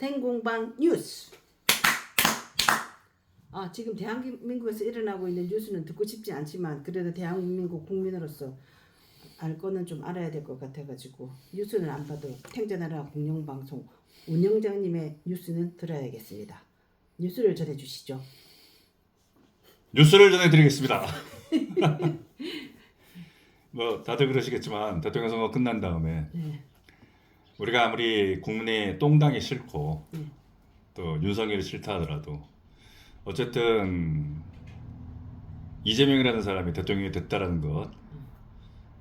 댕공방 뉴스. 지금 대한민국에서 일어나고 있는 뉴스는 듣고 싶지 않지만 그래도 대한민국 국민으로서 알 거는 좀 알아야 될 것 같아가지고 뉴스는 안 봐도 탱자나라 공영방송 운영장님의 뉴스는 들어야겠습니다. 뉴스를 전해주시죠. 뉴스를 전해드리겠습니다. 뭐 다들 그러시겠지만 대통령 선거 끝난 다음에 네. 우리가 아무리 국민의 똥당이 싫고 네. 또 윤석열이 싫다 하더라도 어쨌든 이재명이라는 사람이 대통령이 됐다라는 것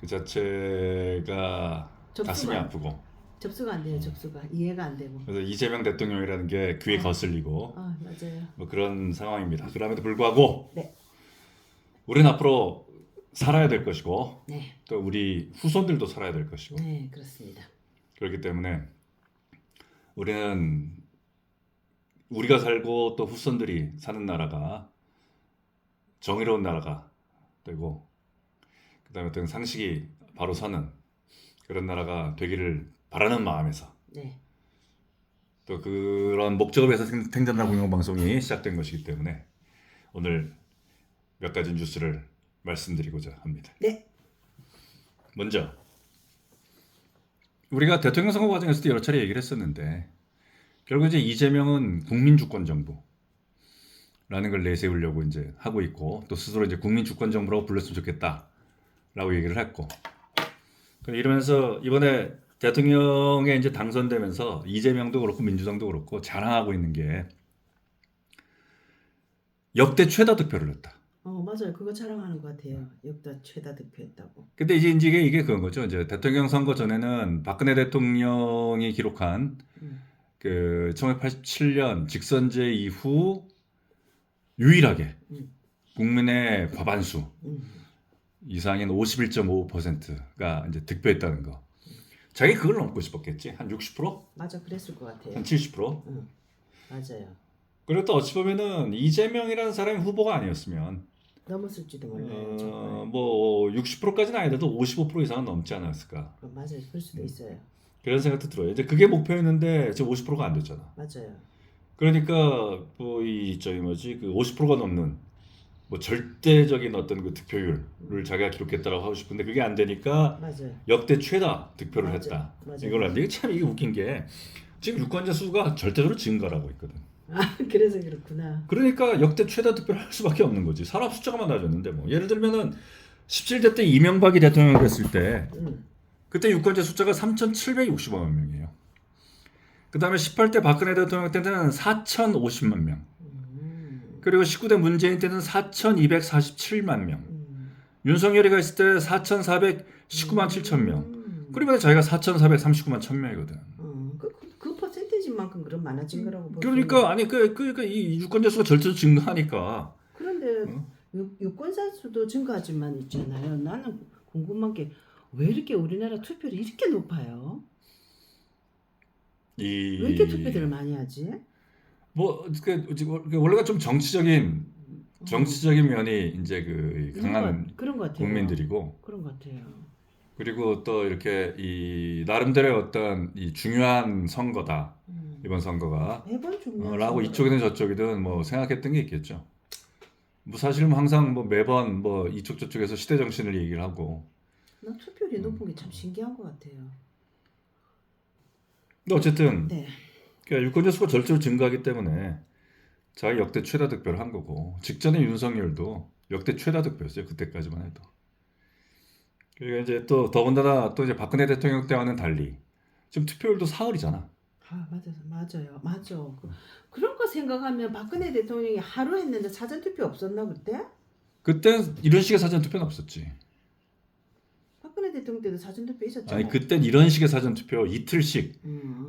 그 자체가 가슴이 아프고 접수가 안 돼요. 접수가 이해가 안 되고. 그래서 이재명 대통령이라는 게 귀에 거슬리고 맞아요. 뭐 그런 상황입니다. 그럼에도 불구하고 네. 우리는 앞으로 살아야 될 것이고 네. 또 우리 후손들도 살아야 될 것이고 네, 그렇습니다. 그렇기 때문에 우리는 우리가 살고 또 후손들이 사는 나라가 정의로운 나라가 되고 그다음에 어떤 상식이 바로 서는 그런 나라가 되기를 바라는 마음에서 네. 또 그런 목적을 위해서 탱자나라 공영방송이 시작된 것이기 때문에 오늘 몇 가지 뉴스를 말씀드리고자 합니다. 네. 먼저 우리가 대통령 선거 과정에서도 여러 차례 얘기를 했었는데 결국 이제 이재명은 국민주권 정부라는 걸 내세우려고 이제 하고 있고 또 스스로 이제 국민주권 정부라고 불렀으면 좋겠다라고 얘기를 했고 이러면서 이번에 대통령에 이제 당선되면서 이재명도 그렇고 민주당도 그렇고 자랑하고 있는 게 역대 최다 득표를 냈다. 맞아요. 그거 자랑하는 것 같아요. 역대 최다 득표했다고. 근데 이제 이게 그런 거죠. 이제 대통령 선거 전에는 박근혜 대통령이 기록한 그 1987년 직선제 이후 유일하게 국민의 과반수 이상인 51.5%가 이제 득표했다는 거. 자기 그걸 넘고 싶었겠지. 한 60%? 맞아, 그랬을 것 같아요. 한 70%? 맞아요. 그리고 또 어찌 보면은 이재명이라는 사람이 후보가 아니었으면 넘었을지도 몰라요. 정말. 뭐 60%까지는 아니더라도 55% 이상은 넘지 않았을까. 맞아요, 그럴 수도 있어요. 그런 생각도 들어요. 이제 그게 목표였는데 지금 50%가 안 됐잖아. 맞아요. 그러니까 뭐 그 50%가 넘는 뭐 절대적인 어떤 그 득표율을 자기가 기록했다라고 하고 싶은데 그게 안 되니까 맞아요. 역대 최다 득표를 맞아요. 했다. 맞아요. 이걸 하는데 이게 웃긴 게 지금 유권자 수가 절대적으로 증가하고 있거든. 그래서 그렇구나. 그러니까 역대 최다 득표를 할 수밖에 없는 거지. 사람 숫자가 많아졌는데 뭐 예를 들면은 17대 때 이명박이 대통령이 됐을 때 그때 유권자 숫자가 3,765만 명이에요. 그 다음에 18대 박근혜 대통령 때는 4,050만 명. 그리고 19대 문재인 때는 4,247만 명. 윤석열이가 있을 때 4,419만 7천 명. 그러면 자기가 4,439만 1,000명이거든. 그 퍼센테이지만큼 그럼 많아진 거라고 보세요. 그러니까 아니 그러니까 이 유권자 수가 절대로 증가하니까. 그런데 유권자 수도 증가하지만 있잖아요. 나는 궁금한 게 왜 이렇게 우리나라 투표율이 이렇게 높아요? 왜 이렇게 투표들을 많이 하지? 뭐 원래가 좀 정치적인 면이 이제 그 강한 그런 것 같아요. 국민들이고 그런 것 같아요. 그리고 또 이렇게 이 나름대로의 어떤 이 중요한 선거다 이번 선거가 매번 중요한 라고 선거다. 이쪽이든 저쪽이든 뭐 생각했던 게 있겠죠. 뭐 사실 뭐 항상 뭐 매번 뭐 이쪽 저쪽에서 시대 정신을 얘기를 하고. 나 투표율이 높은 게 참 신기한 것 같아요. 근데 어쨌든 네. 그러니까 유권자 수가 절대로 증가하기 때문에 자기 역대 최다 득표를 한 거고 직전에 윤석열도 역대 최다 득표였어요. 그때까지만 해도. 그러니까 이제 또 더군다나 또 이제 박근혜 대통령 때와는 달리 지금 투표율도 사흘이잖아. 맞아. 그런 거 생각하면 박근혜 대통령이 하루 했는데 사전 투표 없었나 그때? 그때 이런 식의 사전 투표는 없었지. 박근혜 대통령 때도 사전 투표 있었잖아요. 아니 그땐 이런 식의 사전 투표 이틀씩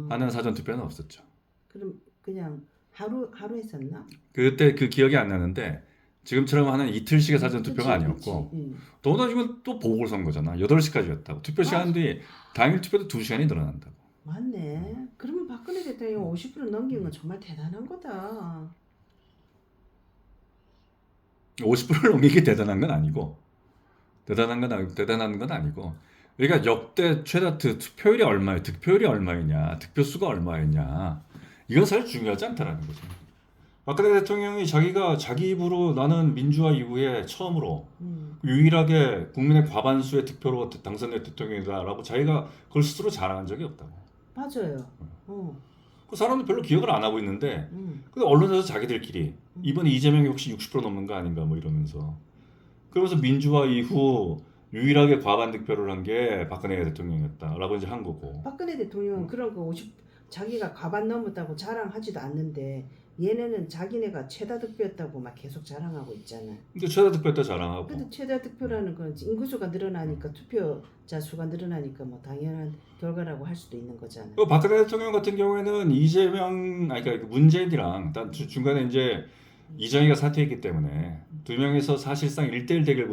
하는 사전 투표는 없었죠. 그럼 그냥 하루 했었나? 그때 그 기억이 안 나는데 지금처럼 하는 이틀씩의 사전 투표가 아니었고 더구나 지금 또 보궐선거잖아. 8시까지였다고. 투표 시간이 당일 투표도 2시간이 늘어난다고. 맞네. 그러면 박근혜 대통령 50% 넘긴 건 정말 대단한 거다. 50%를 넘긴 게 대단한 건 아니고 대단한 건 아니고 그러니까 역대 최다 투표율이 얼마예요? 득표율이 얼마였냐? 득표수가 얼마였냐? 이건 사실 중요하지 않다라는 거죠. 박근혜 대통령이 자기가 자기 입으로 나는 민주화 이후에 처음으로 유일하게 국민의 과반수의 득표로 당선된 대통령이다라고 자기가 그걸 스스로 자랑한 적이 없다고. 맞아요. 그 사람들 별로 기억을 안 하고 있는데 근데 언론에서 자기들끼리 이번에 이재명이 혹시 60% 넘는 거 아닌가 뭐 이러면서 그러면서 민주화 이후 유일하게 과반 득표를 한 게 박근혜 대통령이었다라고 이제 한 거고. 박근혜 대통령은 그런 거 자기가 과반 넘었다고 자랑하지도 않는데 얘네는 자기네가 최다 득표였다고 막 계속 자랑하고 있잖아. 근데 최다 득표했다 자랑하고. 근데 최다 득표라는 건 인구수가 늘어나니까 투표자 수가 늘어나니까 뭐 당연한 결과라고 할 수도 있는 거잖아. 그 박근혜 대통령 같은 경우에는 이재명, 아니 그러니까 문재인이랑 중간에 이제 이정희가 사퇴했기 때문에 두 명에서 사실상 1대1 대결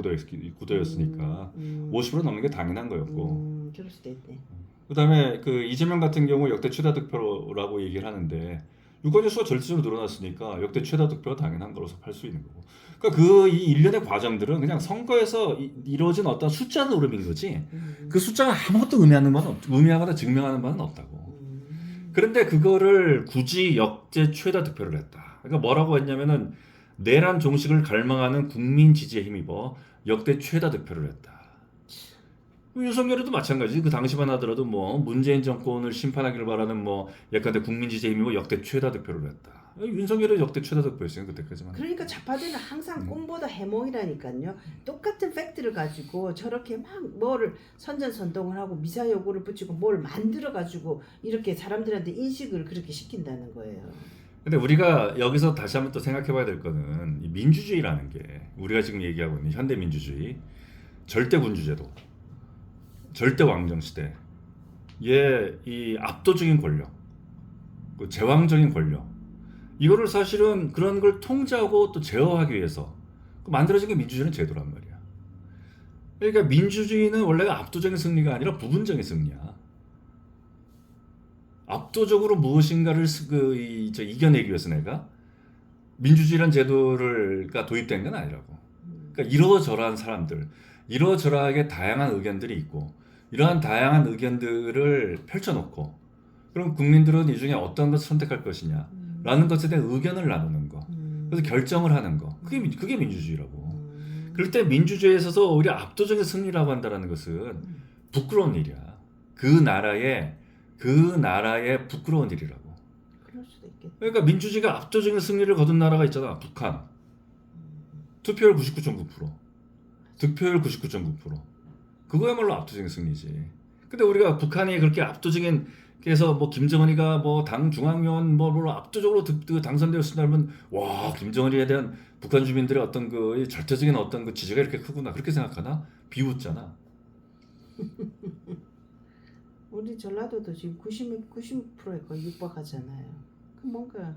구도였으니까 50% 넘는 게 당연한 거였고. 그럴 수도 있네. 그다음에 그 이재명 같은 경우 역대 최다 득표라고 얘기를 하는데 유권자 수가 절대적으로 늘어났으니까 역대 최다 득표가 당연한 거로서 할 수 있는 거고. 그러니까 그 이 일련의 과정들은 그냥 선거에서 이루어진 어떤 숫자 노름인 거지. 그 숫자가 아무것도 의미하거나 증명하는 바는 없다고. 그런데 그거를 굳이 역대 최다 득표를 했다. 그러니까 뭐라고 했냐면은 내란 종식을 갈망하는 국민 지지에 힘입어 역대 최다 득표를 했다. 윤석열도 마찬가지. 그 당시만 하더라도 뭐 문재인 정권을 심판하기를 바라는 뭐 예컨대 국민 지지에 힘입어 역대 최다 득표를 했다. 윤석열은 역대 최다 득표였어요 그때까지만. 그러니까 좌파들은 항상 꿈보다 해몽이라니까요. 똑같은 팩트를 가지고 저렇게 막 뭐를 선전선동을 하고 미사 여구를 붙이고 뭘 만들어 가지고 이렇게 사람들한테 인식을 그렇게 시킨다는 거예요. 근데 우리가 여기서 다시 한번 또 생각해봐야 될 거는 이 민주주의라는 게 우리가 지금 얘기하고 있는 현대 민주주의, 절대 군주제도, 절대 왕정 시대, 이 압도적인 권력, 그 제왕적인 권력, 이거를 사실은 그런 걸 통제하고 또 제어하기 위해서 만들어진 게 민주주의는 제도란 말이야. 그러니까 민주주의는 원래 압도적인 승리가 아니라 부분적인 승리야. 압도적으로 무엇인가를 이겨내기 위해서 내가 민주주의란 제도가 도입된 건 아니라고. 그러니까 이러저러한 사람들, 이러저러하게 다양한 의견들이 있고 이러한 다양한 의견들을 펼쳐놓고 그럼 국민들은 이 중에 어떤 것을 선택할 것이냐 라는 것에 대한 의견을 나누는 거. 그래서 결정을 하는 거. 그게 민주주의라고. 그럴 때 민주주의에 있어서 오히려 압도적인 승리라고 한다는 것은 부끄러운 일이야. 그 나라의 부끄러운 일이라고. 그럴 수도 있겠다. 그러니까 민주주의가 압도적인 승리를 거둔 나라가 있잖아. 북한. 투표율 99.9%. 득표율 99.9%. 그거야말로 압도적인 승리지. 근데 우리가 북한이 그렇게 압도적인 그래서 뭐 김정은이가 뭐 당 중앙위원 뭐 압도적으로 당선되었으면 와 김정은이에 대한 북한 주민들의 어떤 그 절대적인 어떤 그 지지가 이렇게 크구나 그렇게 생각하나? 비웃잖아. 우리 전라도도 지금 90%에 거의 육박하잖아요. 그 뭔가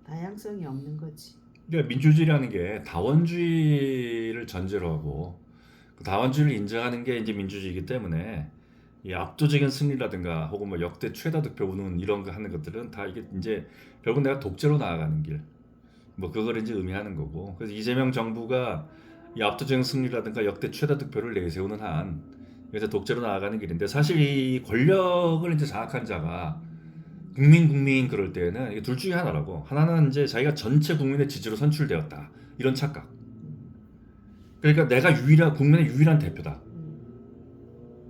다양성이 없는 거지. 그러니까 민주주의라는 게 다원주의를 전제로 하고 그 다원주의를 인정하는 게 이제 민주주의이기 때문에 이 압도적인 승리라든가 혹은 뭐 역대 최다 득표 운운 이런 거 하는 것들은 다 이게 이제 결국 내가 독재로 나아가는 길, 뭐 그걸 이제 의미하는 거고. 그래서 이재명 정부가 이 압도적인 승리라든가 역대 최다 득표를 내세우는 한 이제 독재로 나아가는 길인데 사실 이 권력을 이제 장악한 자가 국민 그럴 때는 이게 둘 중에 하나라고. 하나는 이제 자기가 전체 국민의 지지로 선출되었다 이런 착각. 그러니까 내가 국민의 유일한 대표다.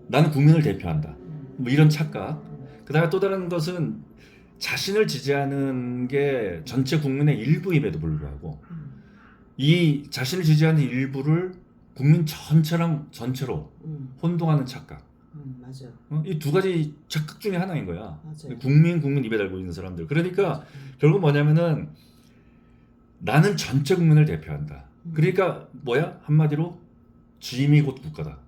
나는 국민을 대표한다. 뭐 이런 착각. 그다음에 또 다른 것은 자신을 지지하는 게 전체 국민의 일부임에도 불구하고 이 자신을 지지하는 일부를 국민 전체로 혼동하는 착각. 맞아. 이 두 가지 착각 중에 하나인 거야. 맞아요. 국민 입에 달고 있는 사람들. 그러니까 결국 뭐냐면은 나는 전체 국민을 대표한다. 그러니까 뭐야? 한마디로 짐이 곧 국가다.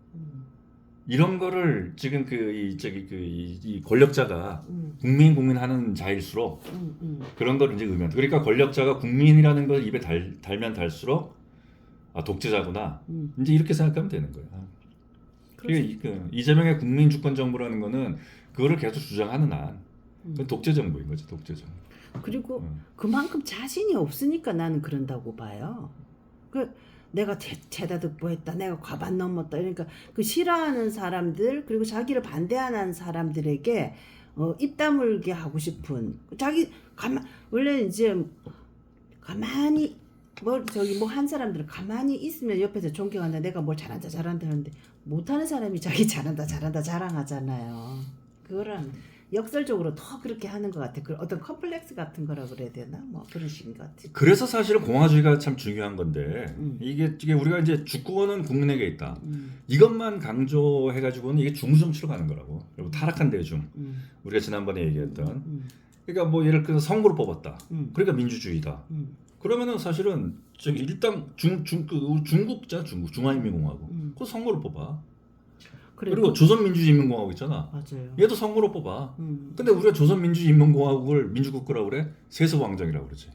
이런 거를 지금 이 권력자가 국민 하는 자일수록 그런 걸 이제 의미한다. 그러니까 권력자가 국민이라는 걸 입에 달면 달수록 독재자구나. 이제 이렇게 생각하면 되는 거야. 이재명의 국민 주권 정부라는 거는 그거를 계속 주장하는 한 그건 독재 정부인 거지, 독재 정부. 그리고 그만큼 자신이 없으니까 나는 그런다고 봐요. 내가 최다 득표했다, 내가 과반 넘었다. 그러니까 그 싫어하는 사람들 그리고 자기를 반대하는 사람들에게 입 다물게 하고 싶은 자기 원래 이제 가만히 뭐 한 사람들은 가만히 있으면 옆에서 존경한다. 내가 뭘 잘한다 하는데 못하는 사람이 자기 잘한다 자랑하잖아요. 그거랑 역설적으로 더 그렇게 하는 것 같아. 그 어떤 컴플렉스 같은 거라 그래야 되나? 뭐 그런 식인 것 같아. 그래서 사실은 공화주의가 참 중요한 건데 이게 우리가 이제 주권은 국민에게 있다. 이것만 강조해가지고는 이게 중정치로 가는 거라고. 그리고 타락한 대중. 우리가 지난번에 얘기했던. 그러니까 뭐 예를 들어서 선거로 뽑았다. 그러니까 민주주의다. 그러면은 사실은 저기 일당 중국자 중화인민공화국. 그 선거로 뽑아. 그리고 조선민주주의인민공화국 있잖아. 맞아요. 얘도 선거로 뽑아. 근데 우리가 조선민주주의인민공화국을 민주국가라고 그래? 세습왕정이라고 그러지.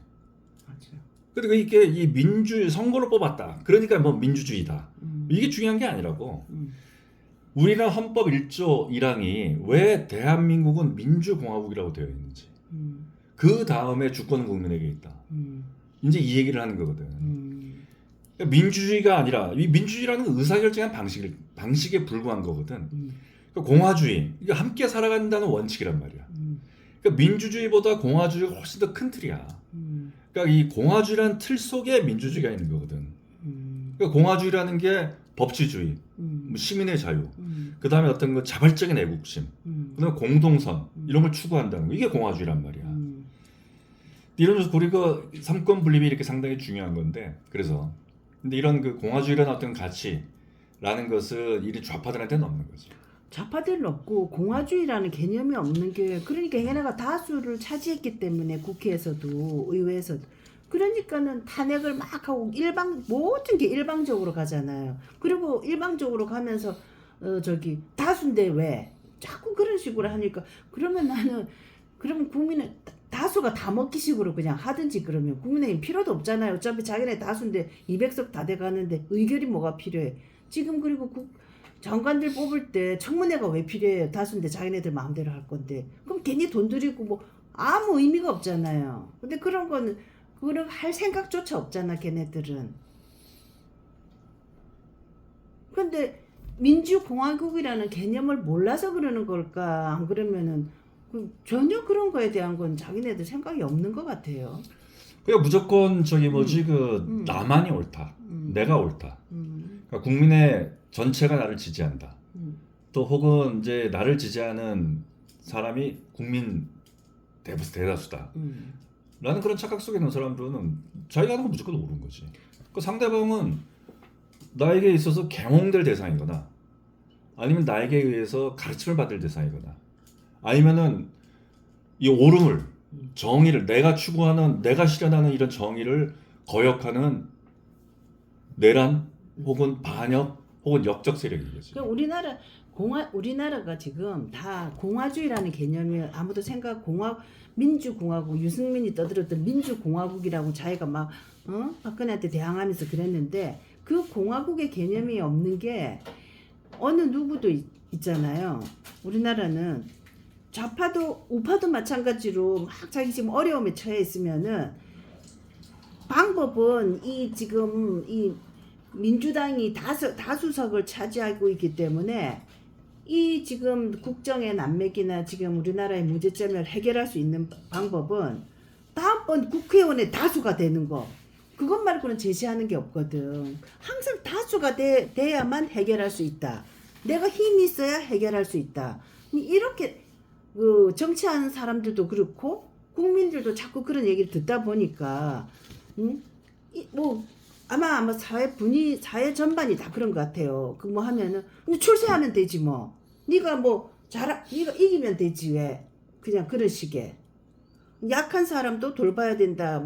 맞아요. 근데 이게 이 선거로 뽑았다. 그러니까 뭐 민주주의다. 이게 중요한 게 아니라고. 우리나라 헌법 1조 1항이 왜 대한민국은 민주공화국이라고 되어 있는지. 그 다음에 주권은 국민에게 있다. 이제 이 얘기를 하는 거거든. 그러니까 민주주의가 아니라 이 민주주의라는 건 의사결정한 방식에 불과한 거거든. 그러니까 공화주의, 이게 함께 살아간다는 원칙이란 말이야. 그러니까 민주주의보다 공화주의가 훨씬 더 큰 틀이야. 그러니까 이 공화주의라는 틀 속에 민주주의가 있는 거거든. 그러니까 공화주의라는 게 법치주의, 뭐 시민의 자유, 그 다음에 어떤 거 자발적인 애국심, 그다음에 공동선 이런 걸 추구한다는 거. 이게 공화주의란 말이야. 이런 우리가 삼권 분립이 이렇게 상당히 중요한 건데 그래서 근데 이런 그 공화주의라는 어떤 가치라는 것은 이 좌파들한테는 없는 거죠. 좌파들은 없고 공화주의라는 개념이 없는 게 그러니까 얘네가 다수를 차지했기 때문에 국회에서도 의회에서도 그러니까는 탄핵을 막 하고 모든 게 일방적으로 가잖아요. 그리고 일방적으로 가면서 다수인데 왜 자꾸 그런 식으로 하니까 그러면 국민은 다수가 다 먹기 식으로 그냥 하든지 그러면 국민의힘 필요도 없잖아요. 어차피 자기네 다수인데 200석 다 돼가는데 의결이 뭐가 필요해. 지금 그리고 장관들 뽑을 때 청문회가 왜 필요해요. 다수인데 자기네들 마음대로 할 건데. 그럼 괜히 돈 들이고 뭐 아무 의미가 없잖아요. 근데 그런 할 생각조차 없잖아 걔네들은. 근데 민주공화국이라는 개념을 몰라서 그러는 걸까? 안 그러면은 전혀 그런 거에 대한 건 자기네들 생각이 없는 것 같아요. 그러니까 무조건 나만이 옳다, 내가 옳다. 그러니까 국민의 전체가 나를 지지한다. 또 혹은 이제 나를 지지하는 사람이 국민 대다수다. 라는 그런 착각 속에 있는 사람들은 자기가 하는 건 무조건 옳은 거지. 그 상대방은 나에게 있어서 경홍될 대상이거나 아니면 나에게 의해서 가르침을 받을 대상이거나 아니면은 이 옳음을 정의를 내가 추구하는 내가 실현하는 이런 정의를 거역하는 내란 혹은 반역 혹은 역적 세력인 거지. 그러니까 우리나라가 지금 다 공화주의라는 개념이 아무도 민주공화국 유승민이 떠들었던 민주공화국이라고 자기가 막 박근혜한테 대항하면서 그랬는데 그 공화국의 개념이 없는 게 어느 누구도 있잖아요. 우리나라는 좌파도 우파도 마찬가지로 막 자기 지금 어려움에 처해 있으면은 방법은 지금 민주당이 다수석을 차지하고 있기 때문에 지금 국정의 난맥이나 지금 우리나라의 문제점을 해결할 수 있는 방법은 다음번 국회의원의 다수가 되는 거. 그것 말고는 제시하는 게 없거든. 항상 다수가 돼야만 해결할 수 있다. 내가 힘이 있어야 해결할 수 있다. 이렇게 정치하는 사람들도 그렇고 국민들도 자꾸 그런 얘기를 듣다 보니까 아마 사회 전반이 다 그런 것 같아요. 뭐 하면은 출세하면 되지 뭐. 네가 이기면 되지 왜? 그냥 그런 식의 약한 사람도 돌봐야 된다.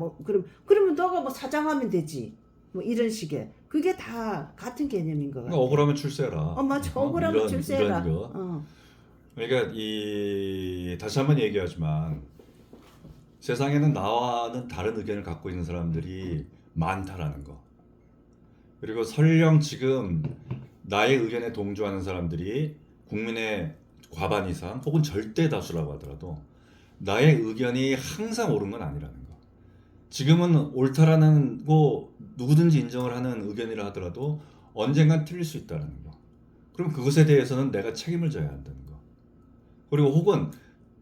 그러면 너가 사장하면 되지. 이런 식의 그게 다 같은 개념인 것 같아. 억울하면 출세해라. 맞아. 억울하면 출세해라. 그러니까 다시 한번 얘기하지만 세상에는 나와는 다른 의견을 갖고 있는 사람들이 많다라는 거. 그리고 설령 지금 나의 의견에 동조하는 사람들이 국민의 과반 이상 혹은 절대 다수라고 하더라도 나의 의견이 항상 옳은 건 아니라는 거. 지금은 옳다라는 거 누구든지 인정을 하는 의견이라 하더라도 언젠간 틀릴 수 있다는 거. 그럼 그것에 대해서는 내가 책임을 져야 한다는 거. 그리고 혹은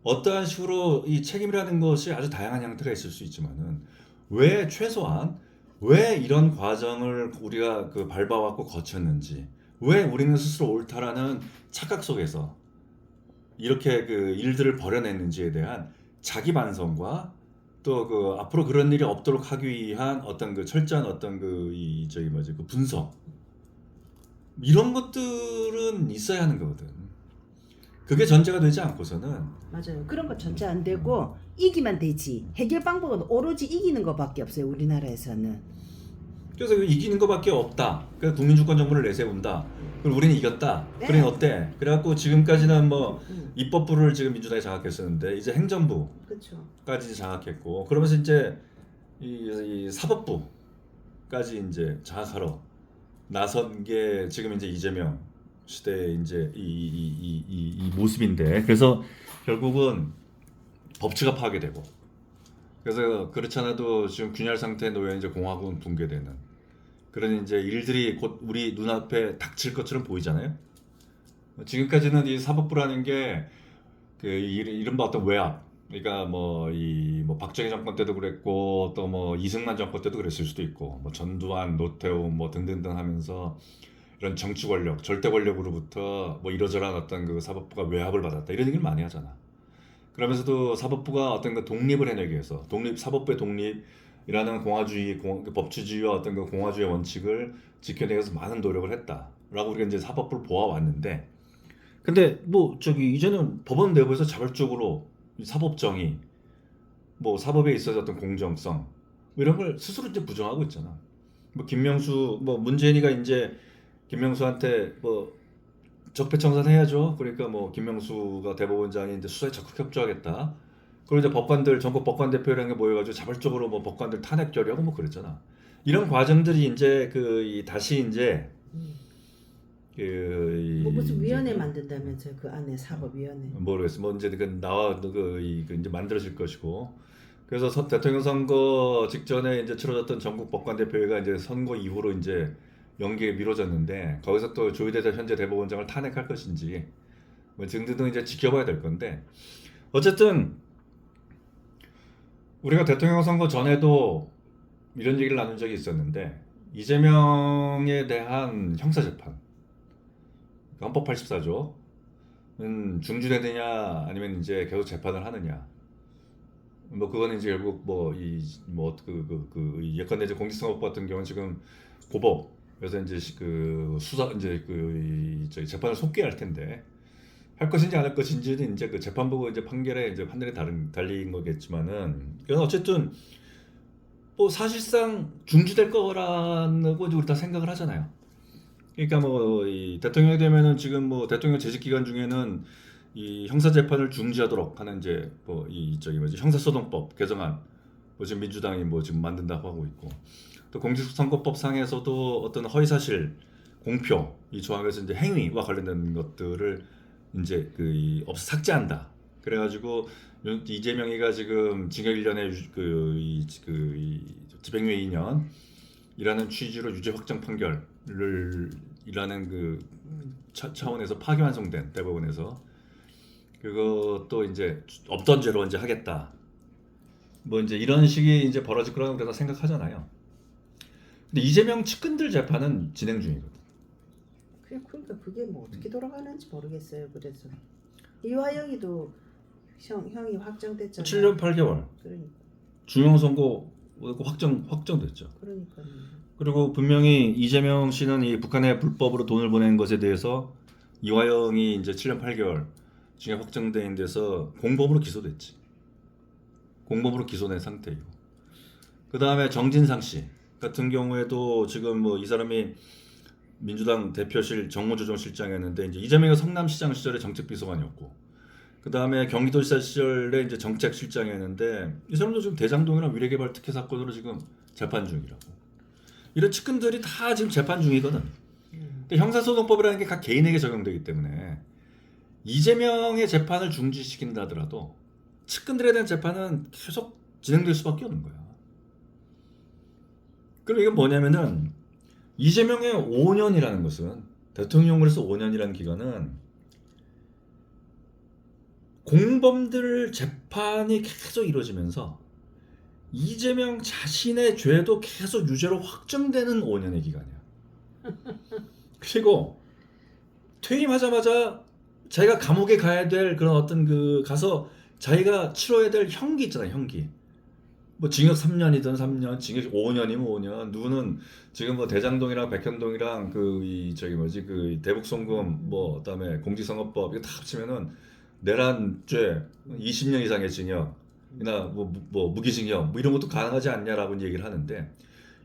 어떠한 식으로 이 책임이라는 것이 아주 다양한 형태가 있을 수 있지만은 왜 최소한 왜 이런 과정을 우리가 그 밟아왔고 거쳤는지 왜 우리는 스스로 옳다라는 착각 속에서 이렇게 그 일들을 벌여냈는지에 대한 자기 반성과 또 그 앞으로 그런 일이 없도록 하기 위한 어떤 그 철저한 어떤 그 이 저기 뭐지 그 분석 이런 것들은 있어야 하는 거거든. 그게 전제가 되지 않고서는 맞아요. 그런 거 전체 안 되고 이기만 되지. 해결 방법은 오로지 이기는 것밖에 없어요. 우리나라에서는. 그래서 이기는 것밖에 없다. 그래서 국민주권 정부를 내세운다. 그럼 우리는 이겼다. 네. 그러니 어때? 그래갖고 지금까지는 뭐 음. 입법부를 지금 민주당이 장악했었는데 이제 행정부까지 그렇죠. 장악했고 그러면서 이제 이 사법부까지 이제 장악하러 나선 게 지금 이제 이재명 시대의 이제 이 모습인데 그래서 결국은 법치가 파괴되고 그래서 그렇지 않아도 지금 균열 상태에 놓여 이제 공화국은 붕괴되는 그런 이제 일들이 곧 우리 눈앞에 닥칠 것처럼 보이잖아요. 지금까지는 이 사법부라는 게 그 이른바 어떤 외압 그러니까 뭐 이 뭐 박정희 정권 때도 그랬고 또 뭐 이승만 정권 때도 그랬을 수도 있고 뭐 전두환 노태우 뭐 등등등 하면서 이런 정치 권력 절대 권력으로부터 뭐 이러저러한 어떤 그 사법부가 외압을 받았다 이런 얘기를 많이 하잖아. 그러면서도 사법부가 어떤 그 독립을 해내기 위해서 사법부의 독립이라는 공화주의 그 법치주의와 어떤 그 공화주의 원칙을 지켜내기 위해서 많은 노력을 했다라고 우리가 이제 사법부를 보아왔는데 근데 뭐 저기 이제는 법원 내부에서 자발적으로 이 사법 정의 뭐 사법에 있어서 어떤 공정성 뭐 이런 걸 스스로 이제 부정하고 있잖아. 뭐 김명수 뭐 문재인이가 이제 김명수한테 뭐 적폐청산해야죠. 그러니까 뭐 김명수가 대법원장이 이제 수사에 적극 협조하겠다. 그리고 이제 법관들 전국 법관 대표라는 게 모여가지고 자발적으로 뭐 법관들 탄핵 결의하고 뭐 그랬잖아. 이런 과정들이 이제 다시 이제 뭐 무슨 위원회 만든다면서요. 그 안에 사법위원회. 모르겠어. 뭐 이제 그 나와 이제 만들어질 것이고. 그래서 대통령 선거 직전에 이제 치러졌던 전국 법관 대표회가 이제 선거 이후로 이제 연기에 미뤄졌는데 거기서 또 조희대 현재 대법원장을 탄핵할 것인지 뭐 등등등 이제 지켜봐야 될 건데 어쨌든 우리가 대통령 선거 전에도 이런 얘기를 나눈 적이 있었는데 이재명에 대한 형사 재판 헌법 84조는 중지되느냐 아니면 이제 계속 재판을 하느냐 뭐 그거는 이제 결국 이 예컨대 이제 공직선거법 같은 경우는 지금 고법 그래서 이제 그 수사 이제 저기 재판을 속게 할 텐데 할 것인지 안 할 것인지는 이제 그 재판부 이제 판결에 이제 판단이 달린 거겠지만은 이건 어쨌든 뭐 사실상 중지될 거라고 우리 다 생각을 하잖아요. 그러니까 뭐 이 대통령이 되면은 지금 뭐 대통령 재직 기간 중에는 이 형사 재판을 중지하도록 하는 이제 뭐 저기 뭐지 형사소송법 개정안 뭐 지금 민주당이 뭐 지금 만든다고 하고 있고 또 공직선거법 상에서도 어떤 허위사실 공표 이 조항에서 이제 행위와 관련된 것들을 이제 삭제한다. 그래가지고 이재명이가 지금 징역 1년에 집행유예 2년 이라는 취지로 유죄 확정 판결을 이라는 그 차원에서 파기환송된 대법원에서 그것도 이제 없던 죄로 이제 하겠다. 뭐 이제 이런 식이 이제 벌어질 거라고 우리가 생각하잖아요. 근데 이재명 측근들 재판은 진행 중이거든. 그러니까 그게 뭐 어떻게 돌아가는지 모르겠어요. 그래서 이화영이도 형이 확정됐잖아요. 7년 8개월. 그러니까. 중형 선고 확정됐죠. 그러니까요. 그리고 분명히 이재명 씨는 이 북한에 불법으로 돈을 보낸 것에 대해서 이화영이 이제 7년 8개월 징역 확정된 데서 공범으로 기소됐지. 공범으로 기소된 상태이고. 그 다음에 정진상 씨 같은 경우에도 지금 뭐 이 사람이 민주당 대표실 정무조정실장이었는데 이제 이재명이 성남시장 시절에 정책비서관이었고 그 다음에 경기도지사 시절에 이제 정책실장이었는데 이 사람도 지금 대장동이랑 위례개발 특혜 사건으로 지금 재판 중이라고. 이런 측근들이 다 지금 재판 중이거든. 근데 형사소송법이라는 게 각 개인에게 적용되기 때문에 이재명의 재판을 중지시킨다 하더라도 측근들에 대한 재판은 계속 진행될 수밖에 없는 거야. 그럼 이건 뭐냐면은 이재명의 5년이라는 것은 대통령으로서 5년이라는 기간은 공범들 재판이 계속 이루어지면서 이재명 자신의 죄도 계속 유죄로 확정되는 5년의 기간이야. 그리고 퇴임하자마자 자기가 감옥에 가야 될 그런 어떤 그 가서 자기가 치러야 될 형기 있잖아요, 형기. 뭐 징역 3년이든 3년, 징역 5년이면 5년. 누구는 지금 뭐 대장동이랑 백현동이랑 그 이 저기 뭐지 그 대북송금 뭐 그다음에 공직선거법 이거 다 합치면은 내란죄 20년 이상의 징역이나 뭐 무기징역 뭐 이런 것도 가능하지 않냐라고 얘기를 하는데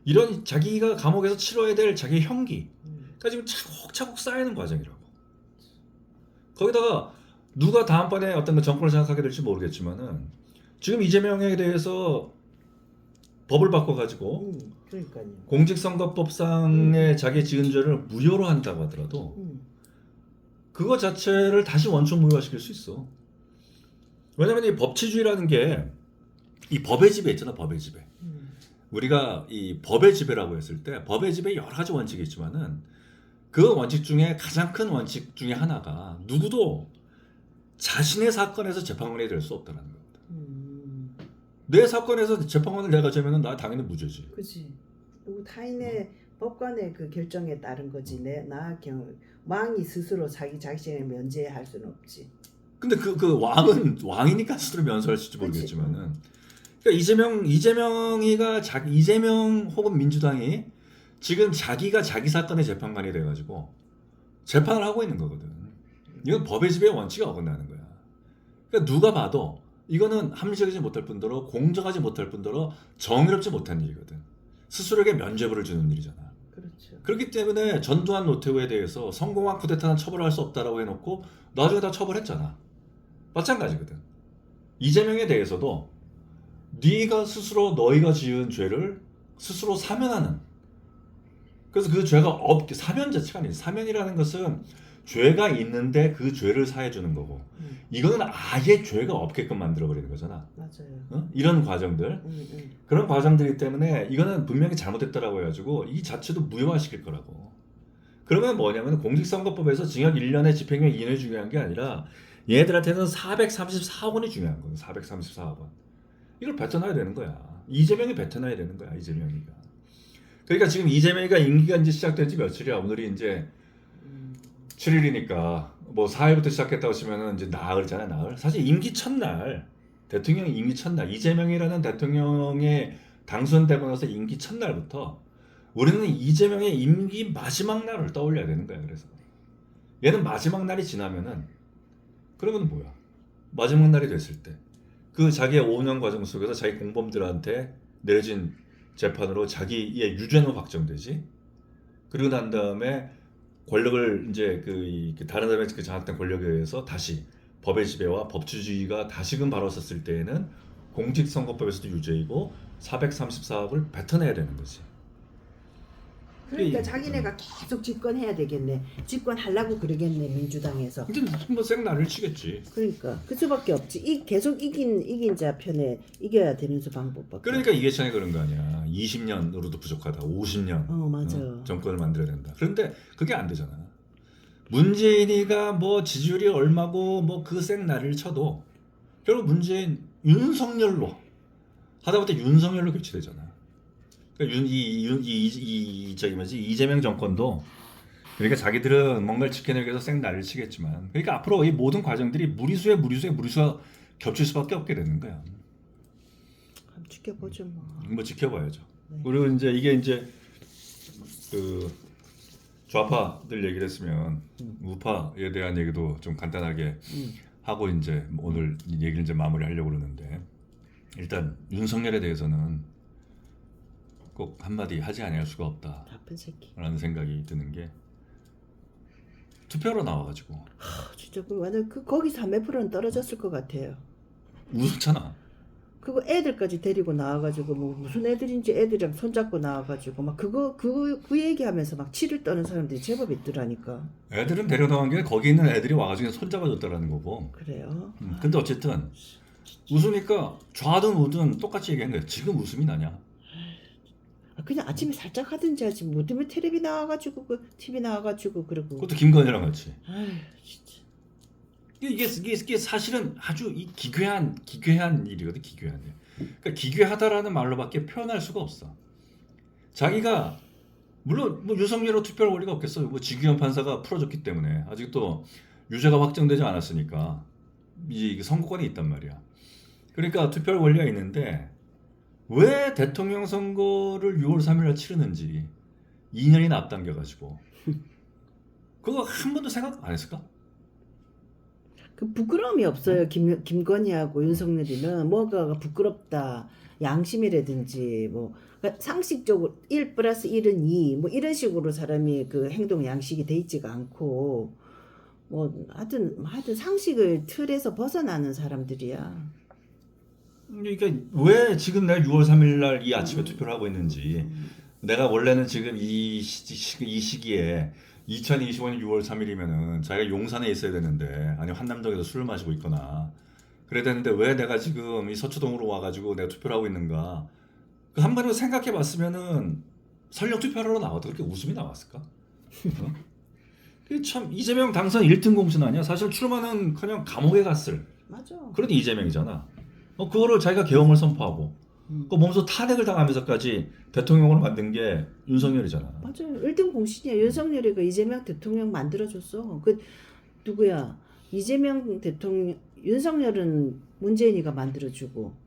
이런 자기가 감옥에서 치러야 될 자기 형기가 지금 차곡차곡 쌓이는 과정이라고. 거기다가 누가 다음번에 어떤 그 정권을 장악하게 될지 모르겠지만은 지금 이재명에 대해서 법을 바꿔가지고 그러니까요. 공직선거법상의 자기 지은 죄를 무효로 한다고 하더라도 그거 자체를 다시 원천 무효화시킬 수 있어. 왜냐면 이 법치주의라는 게 이 법의 지배 있잖아, 법의 지배. 우리가 이 법의 지배라고 했을 때 법의 지배에 여러 가지 원칙이 있지만은 그 원칙 중에 가장 큰 원칙 중에 하나가 누구도 자신의 사건에서 재판관이 될 수 없다는 겁니다. 내 사건에서 재판관을 내가 되면은 나 당연히 무죄지. 그렇지. 그리고 타인의 법관의 그 결정에 따른 거지. 나 왕이 스스로 자기 자신을 면제할 수는 없지. 근데 그 왕은 왕이니까 스스로 면소할 수 있을지 모르겠지만은 그러니까 이재명 혹은 민주당이 지금 자기가 자기 사건의 재판관이 돼가지고 재판을 하고 있는 거거든. 이건 법의 지배의 원칙에 어긋나는 거야. 그러니까 누가 봐도 이거는 합리적이지 못할 뿐더러 공정하지 못할 뿐더러 정의롭지 못한 일이거든. 스스로에게 면죄부를 주는 일이잖아. 그렇죠. 그렇기 때문에 전두환 노태우에 대해서 성공한 쿠데타는 처벌할 수 없다라고 해놓고 나중에 다 처벌했잖아. 마찬가지거든. 이재명에 대해서도 네가 스스로 너희가 지은 죄를 스스로 사면하는. 그래서 그 죄가 사면 자체가 아니지. 사면이라는 것은 죄가 있는데 그 죄를 사해주는 거고 이거는 아예 죄가 없게끔 만들어버리는 거잖아. 맞아요. 어? 이런 과정들 그런 과정들이기 때문에 이거는 분명히 잘못됐다라고 해가지고 이 자체도 무효화시킬 거라고. 그러면 뭐냐면 공직선거법에서 징역 1년에 집행유예 2년이 중요한 게 아니라 얘네들한테는 434억 원이 중요한 거예요. 434억 원. 이걸 뱉어놔야 되는 거야. 이재명이 뱉어놔야 되는 거야. 이재명이가. 그러니까 지금 이재명이가 임기가 이제 시작된 지 며칠이야. 오늘이 이제 7일이니까 뭐 4일부터 시작했다고 치면은 이제 나흘이잖아, 나흘. 사실 임기 첫날, 대통령 임기 첫날, 이재명이라는 대통령의 당선되고 나서 임기 첫날부터 우리는 이재명의 임기 마지막 날을 떠올려야 되는 거야. 그래서 얘는 마지막 날이 지나면은 그러면 뭐야? 마지막 날이 됐을 때 그 자기의 5년 과정 속에서 자기 공범들한테 내려진 재판으로 자기의 유죄는 확정되지. 그리고 난 다음에 권력을 이제 그 다른 사람의 그 장악된 권력에 의해서 다시 법의 지배와 법치주의가 다시금 바로 섰을 때에는 공직선거법에서도 유죄이고 434억을 뱉어내야 되는 거지. 그러니까 자기네가 계속 집권해야 되겠네. 집권하려고 그러겠네, 민주당에서. 근데 무슨 뭐 생나를 치겠지. 그러니까 그 수밖에 없지. 계속 이긴 자 편에 이겨야 되는 수 방법밖에. 그러니까 이계창이 그런 거 아니야. 20년으로도 부족하다. 50년 맞아. 정권을 만들어야 된다. 그런데 그게 안 되잖아. 문재인이가 뭐 지지율이 얼마고 뭐 그 생나를 쳐도 결국 문재인 윤석열로 하다못해 윤석열로 교체되잖아. 그러니까 저기 뭐지 이재명 정권도 그러니까 자기들은 뭔가를 지켜내기 위해서 생날을 치겠지만 그러니까 앞으로 이 모든 과정들이 무리수가 겹칠 수밖에 없게 되는 거야. 한번 지켜보죠 뭐. 뭐 지켜봐야죠. 네. 그리고 이제 이게 이제 그 좌파들 얘기를 했으면 우파에 대한 얘기도 좀 간단하게 하고 이제 오늘 얘기를 이제 마무리하려고 그러는데 일단 윤석열에 대해서는 꼭 한마디 하지 않을 수가 없다. 나쁜 새끼. 라는 생각이 드는 게 투표로 나와가지고 진짜 완전 거기서 한 몇 프로는 떨어졌을 것 같아요. 웃었잖아. 그거 애들까지 데리고 나와가지고 뭐 무슨 애들인지 애들이랑 손잡고 나와가지고 막 그 얘기하면서 막 치를 떠는 사람들이 제법 있더라니까. 애들은 데려나온 게 거기 있는 애들이 와가지고 손잡아줬다라는 거고. 그래요. 근데 어쨌든 웃으니까 좌든 우든 똑같이 얘기한 거야. 지금 웃음이 나냐? 그냥 아침에 살짝 하든지 하지 뭐 때문에 텔레비 나와가지고 그 TV 나와가지고 그러고. 그것도 김건희랑 같이. 아휴 진짜. 이게 사실은 아주 기괴한 일이거든. 기괴한 일. 그러니까 기괴하다라는 말로밖에 표현할 수가 없어. 자기가 물론 뭐 윤석열로 투표할 권리가 없겠어요. 뭐 지규현 판사가 풀어줬기 때문에 아직도 유죄가 확정되지 않았으니까 이 선거권이 있단 말이야. 그러니까 투표할 권리가 있는데 왜 대통령 선거를 6월 3일날 치르는지 2년이나 앞당겨가지고 그거 한 번도 생각 안 했을까? 그 부끄러움이 없어요. 김건희하고 윤석열이는 뭐가 부끄럽다. 양심이라든지 뭐 그러니까 상식적으로 1 플러스 1은 2 뭐 이런 식으로 사람이 그 행동 양식이 돼 있지가 않고 뭐 하여튼 상식을 틀에서 벗어나는 사람들이야. 그러니까 왜 지금 내가 6월 3일 날 이 아침에 투표를 하고 있는지 내가 원래는 지금 이 시기에 2025년 6월 3일이면은 자기가 용산에 있어야 되는데 아니 한남동에서 술을 마시고 있거나 그래야 되는데 왜 내가 지금 이 서초동으로 와가지고 내가 투표를 하고 있는가 그 한 번도 생각해 봤으면은 설령 투표하러 나와도 그렇게 웃음이 나왔을까? 어? 그게 참 이재명 당선 1등 공신 아니야? 사실 출마는 그냥 감옥에 갔을 맞아. 그런 이재명이잖아. 그거를 자기가 계엄을 선포하고 그 몸소 탄핵을 당하면서까지 대통령으로 만든 게 윤석열이잖아. 맞아요. 1등 공신이야. 윤석열이 그 이재명 대통령 만들어줬어. 그 누구야? 이재명 대통령 윤석열은 문재인이가 만들어주고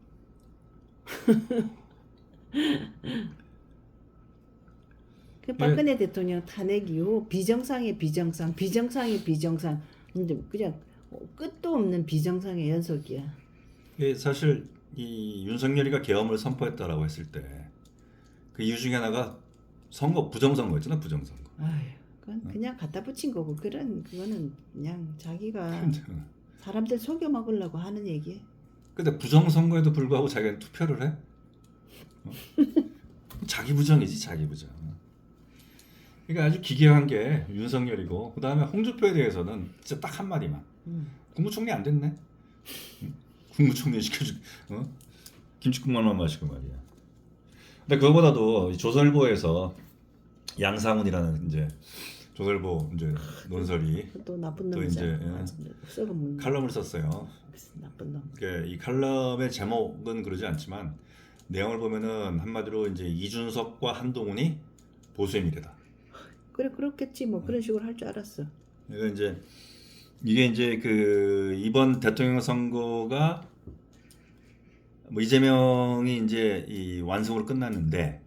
그 박근혜 대통령 탄핵 이후 비정상의 비정상 근데 그냥 끝도 없는 비정상의 연속이야. 사실 이 윤석열이가 계엄을 선포했다라고 했을 때 그 이유 중에 하나가 선거 부정선거였잖아. 부정선거. 아휴, 그건 그냥 갖다 붙인 거고 그거는 그냥 자기가 사람들 속여 먹으려고 하는 얘기. 근데 부정선거에도 불구하고 자기가 투표를 해? 자기 부정이지 자기 부정. 그러니까 아주 기괴한 게 윤석열이고 그 다음에 홍준표에 대해서는 진짜 딱 한마디만 국무총리 안 됐네. 국무총리 시켜주 김치국물만 마시고 말이야. 근데 그거보다도 조선일보에서 양상훈이라는 이제 조선일보 이제 논설이 또 나쁜 또 놈이잖아. 이제 칼럼을 썼어요. 나쁜 놈. 이 칼럼의 제목은 그러지 않지만 내용을 보면은 한마디로 이제 이준석과 한동훈이 보수의 미래다. 그래 그렇겠지 뭐 그런 식으로 할 줄 알았어. 그러니까 이게 이제 그 이번 대통령 선거가 뭐 이재명이 이제 이 완승으로 끝났는데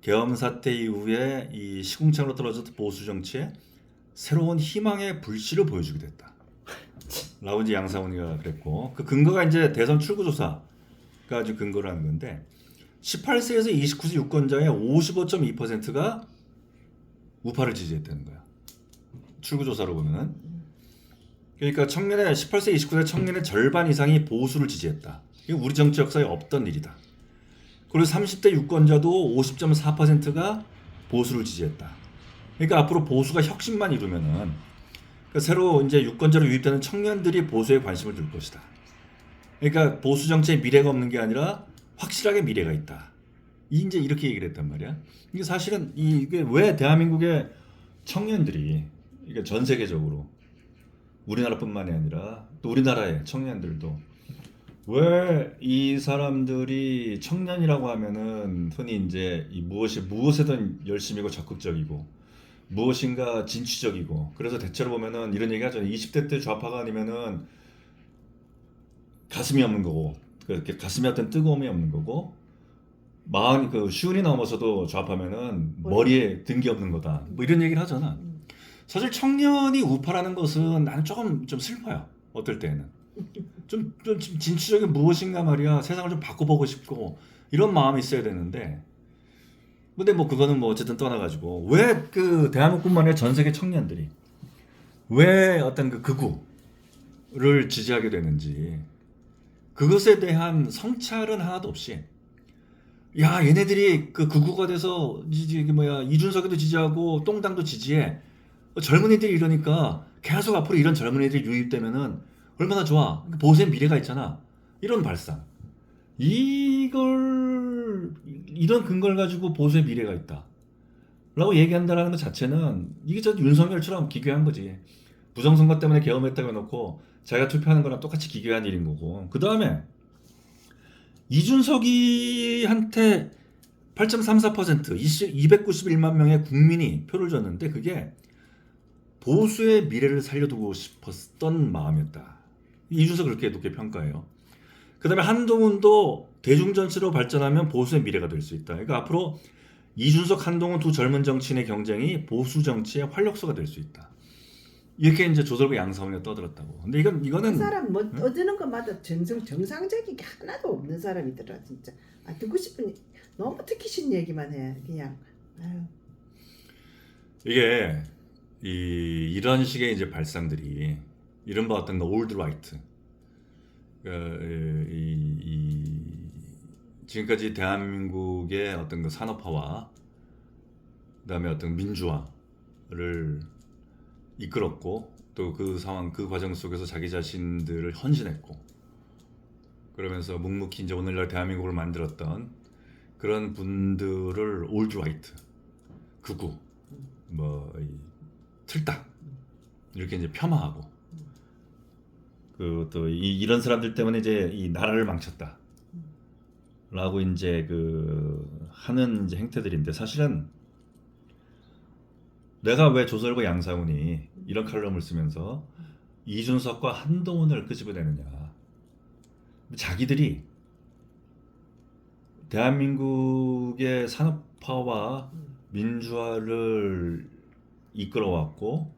계엄 사태 이후에 이 시궁창으로 떨어졌던 보수 정치에 새로운 희망의 불씨를 보여주게 됐다. 라고 이제 양상훈이가 그랬고 그 근거가 이제 대선 출구조사가 아주 근거를 하는 건데 18세에서 29세 유권자의 55.2%가 우파를 지지했다는 거야. 출구조사로 보면은 그러니까 청년의 18세 29세 청년의 절반 이상이 보수를 지지했다. 이게 우리 정치 역사에 없던 일이다. 그리고 30대 유권자도 50.4%가 보수를 지지했다. 그러니까 앞으로 보수가 혁신만 이루면은 그러니까 새로 이제 유권자로 유입되는 청년들이 보수에 관심을 둘 것이다. 그러니까 보수 정치에 미래가 없는 게 아니라 확실하게 미래가 있다. 이제 이렇게 얘기를 했단 말이야. 이게 사실은 이게 왜 대한민국의 청년들이 이게 전 세계적으로 우리나라뿐만이 아니라 또 우리나라의 청년들도 왜 이 사람들이 청년이라고 하면은 흔히 이제 이 무엇에든 열심이고 적극적이고 무엇인가 진취적이고 그래서 대체로 보면은 이런 얘기 하잖아요. 20대 때 좌파가 아니면은 가슴이 없는 거고 그렇게 가슴에 어떤 뜨거움이 없는 거고 마흔 그 쉬운이 넘어서도 좌파면은 머리에 든 게 없는 거다. 뭐 이런 얘기를 하잖아. 사실 청년이 우파라는 것은 나는 조금 좀 슬퍼요. 어떨 때는 좀 진취적인 무엇인가 말이야. 세상을 좀 바꿔보고 싶고 이런 마음이 있어야 되는데 근데 뭐 그거는 뭐 어쨌든 떠나가지고 왜 그 대한민국뿐만 아니라 전 세계 청년들이 왜 어떤 그 극우를 지지하게 되는지 그것에 대한 성찰은 하나도 없이 야 얘네들이 그 극우가 돼서 이준석이도 지지하고 똥당도 지지해 젊은이들이 이러니까 계속 앞으로 이런 젊은이들이 유입되면은 얼마나 좋아 보수의 미래가 있잖아 이런 발상 이런 근거를 가지고 보수의 미래가 있다 라고 얘기한다는 것 자체는 이게 저 윤석열처럼 기괴한 거지. 부정선거 때문에 계엄했다고 해놓고 자기가 투표하는 거랑 똑같이 기괴한 일인 거고. 그 다음에 이준석이한테 8.34% 291만 명의 국민이 표를 줬는데 그게 보수의 미래를 살려두고 싶었던 마음이었다. 이준석 그렇게 높게 평가해요. 그 다음에 한동훈도 대중정치로 발전하면 보수의 미래가 될 수 있다. 그러니까 앞으로 이준석, 한동훈 두 젊은 정치인의 경쟁이 보수 정치의 활력소가 될 수 있다. 이렇게 이제 조설부 양상훈이가 떠들었다고. 근데 이거는 그 사람 뭐 얻는 것마다 정상적인 게 하나도 없는 사람이더라 진짜. 듣고 싶은 너무 듣기 싫은 얘기만 해 그냥. 아유. 이게 이런 식의 이제 발상들이 이른바 어떤 올드 라이트. 지금까지 대한민국의 어떤 그 산업화와 그다음에 어떤 민주화를 이끌었고 또 그 상황 그 과정 속에서 자기 자신들을 헌신했고 그러면서 묵묵히 이제 오늘날 대한민국을 만들었던 그런 분들을 올드 라이트, 극우, 틀딱 이렇게 이제 폄하하고 그 또 이런 사람들 때문에 이제 이 나라를 망쳤다. 라고 이제 그 하는 이제 행태들인데 사실은 내가 왜 조설과 양상훈이 이런 칼럼을 쓰면서 이준석과 한동훈을 끄집어내느냐. 자기들이 대한민국의 산업화와 민주화를 이끌어왔고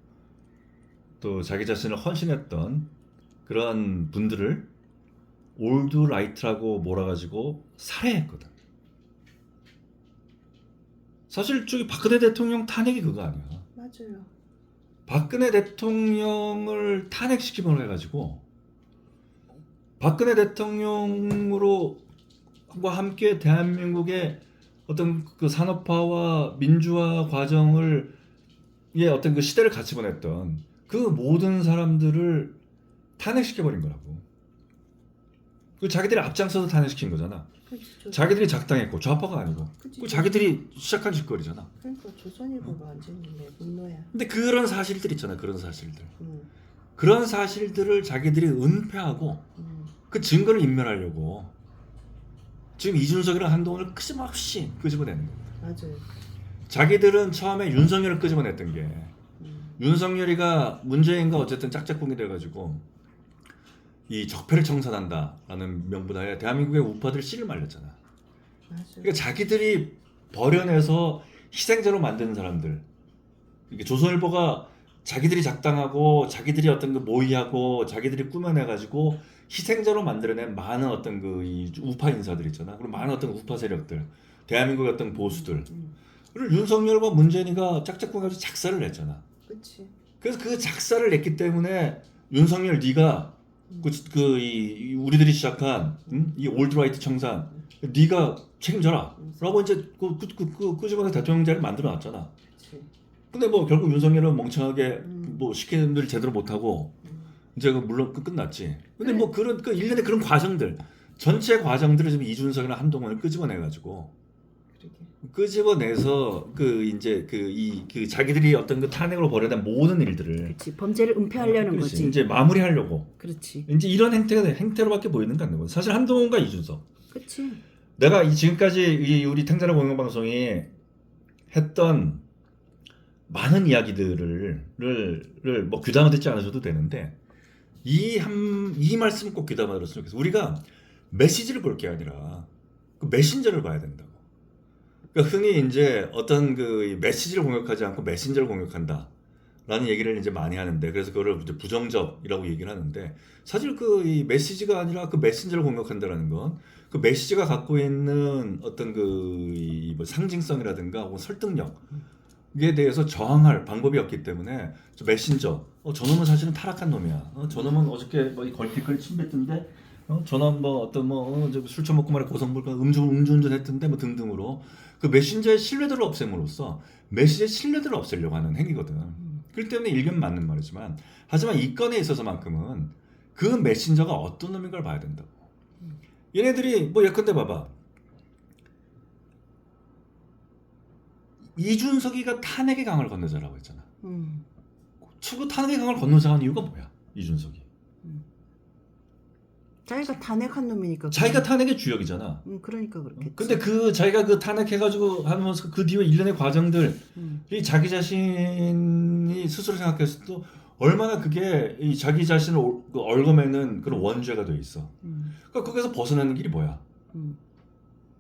또 자기 자신을 헌신했던 그런 분들을 올드 라이트라고 몰아가지고 살해했거든. 사실 저기 박근혜 대통령 탄핵이 그거 아니야. 맞아요. 박근혜 대통령을 탄핵시키면 해가지고 박근혜 대통령으로 과 함께 대한민국의 어떤 그 산업화와 민주화 과정을 어떤 그 시대를 같이 보냈던 그 모든 사람들을 탄핵시켜버린 거라고. 그 자기들이 앞장서서 탄핵시킨 거잖아. 그치, 자기들이 작당했고 좌파가 아니고. 그치, 그 자기들이 시작한 짓거리잖아. 그러니까 조선일보가 완전히 분노야. 근데 그런 사실들 있잖아. 그런 사실들. 그런 사실들을 자기들이 은폐하고 그 증거를 인멸하려고 지금 이준석이랑 한동훈을 끄집어없이 끄집어내는 거야. 맞아요. 자기들은 자기들은 처음에 윤석열을 끄집어냈던 게 윤석열이가 문재인과 어쨌든 짝짝꿍이 돼가지고 이 적폐를 청산한다라는 명분하에 대한민국의 우파들 씨를 말렸잖아. 맞아요. 그러니까 자기들이 버려내서 희생자로 만드는 사람들. 이게 조선일보가 자기들이 작당하고 자기들이 어떤 그 모의하고 자기들이 꾸며내가지고 희생자로 만들어낸 많은 어떤 그 이 우파 인사들 있잖아. 그리고 많은 어떤 우파 세력들, 대한민국의 어떤 보수들. 를 윤석열과 문재인이가 짝짝꿍해서 작사를 냈잖아. 그렇지. 그래서 그 작사를 냈기 때문에 윤석열 네가 우리들이 시작한 이 올드라이트 청산 네가 책임져라라고 이제 끄집어서 대통령 자리를 만들어놨잖아. 그치. 근데 뭐 결국 윤석열은 멍청하게 뭐 시키는 일 제대로 못하고 이제 물론 끝났지. 근데 그래. 뭐 그런 그 일련의 그런 과정들 전체 과정들을 지금 이준석이나 한동훈을 끄집어내가지고 그러게. 끄집어내서 자기들이 어떤 그 탄핵으로 벌여낸 모든 일들을 그렇지. 범죄를 은폐하려는 그렇지. 거지. 이제 마무리하려고 그렇지. 이제 이런 행태로밖에 보이는 게 아니고 사실 한동훈과 이준석 그렇지. 내가 지금까지 우리 탱자라 공영방송이 했던 많은 이야기들을 뭐 귀담아 듣지 않으셔도 되는데 이 말씀 꼭 귀담아 들었으면 좋겠어. 우리가 메시지를 볼 게 아니라 그 메신저를 봐야 된다고. 그러니까 흔히 이제 어떤 그 메시지를 공격하지 않고 메신저를 공격한다라는 얘기를 이제 많이 하는데 그래서 그거를 이제 부정적이라고 얘기를 하는데 사실 이 메시지가 아니라 그 메신저를 공격한다라는 건 그 메시지가 갖고 있는 어떤 뭐 상징성이라든가 혹은 설득력에 대해서 저항할 방법이 없기 때문에 저 메신저 저놈은 사실은 타락한 놈이야. 저놈은 어저께 뭐 이 걸티끌 침뱉던데 저놈 뭐 어떤 술 처먹고 말해 고성불가 음주운전 했던데 뭐 등등으로 그 메신저의 신뢰도를 없앰으로써 메시지의 신뢰도를 없애려고 하는 행위거든. 그렇기 때문에 일견 맞는 말이지만 하지만 이 건에 있어서만큼은 그 메신저가 어떤 놈인 걸 봐야 된다고. 얘네들이 뭐 예컨대 봐봐. 이준석이가 탄핵의 강을 건너자라고 했잖아. 초구 탄핵의 강을 건너자는 이유가 뭐야? 이준석이. 자기가 탄핵한 놈이니까. 자기가 탄핵의 주역이잖아. 그러니까 그렇겠지. 근데 그 자기가 그 탄핵해가지고 하면서 그 뒤에 일련의 과정들, 이 자기 자신이 스스로 생각했을 때 얼마나 그게 이 자기 자신을 얽어매는 그런 원죄가 돼 있어. 그러니까 거기서 벗어나는 길이 뭐야?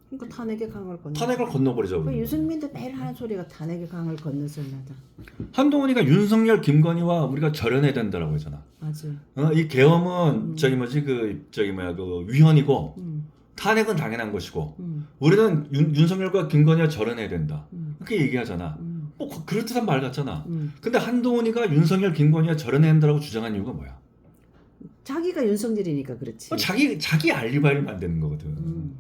그러니까 탄핵의 강을 건너. 탄핵을 건너버리자고. 그 유승민도 매일 하는 소리가 탄핵의 강을 건너서 나다. 한동훈이가 윤석열, 김건희와 우리가 절연해야 된다라고 했잖아. 맞아. 이 계엄은 저기 뭐지 그 위헌이고 탄핵은 당연한 것이고 우리는 윤석열과 김건희와 절연해야 된다. 그렇게 얘기하잖아. 뭐 그럴듯한 말 같잖아. 근데 한동훈이가 윤석열, 김건희와 절연해야 된다라고 주장한 이유가 뭐야? 자기가 윤석열이니까 그렇지. 자기 알리바이를 만드는 거거든.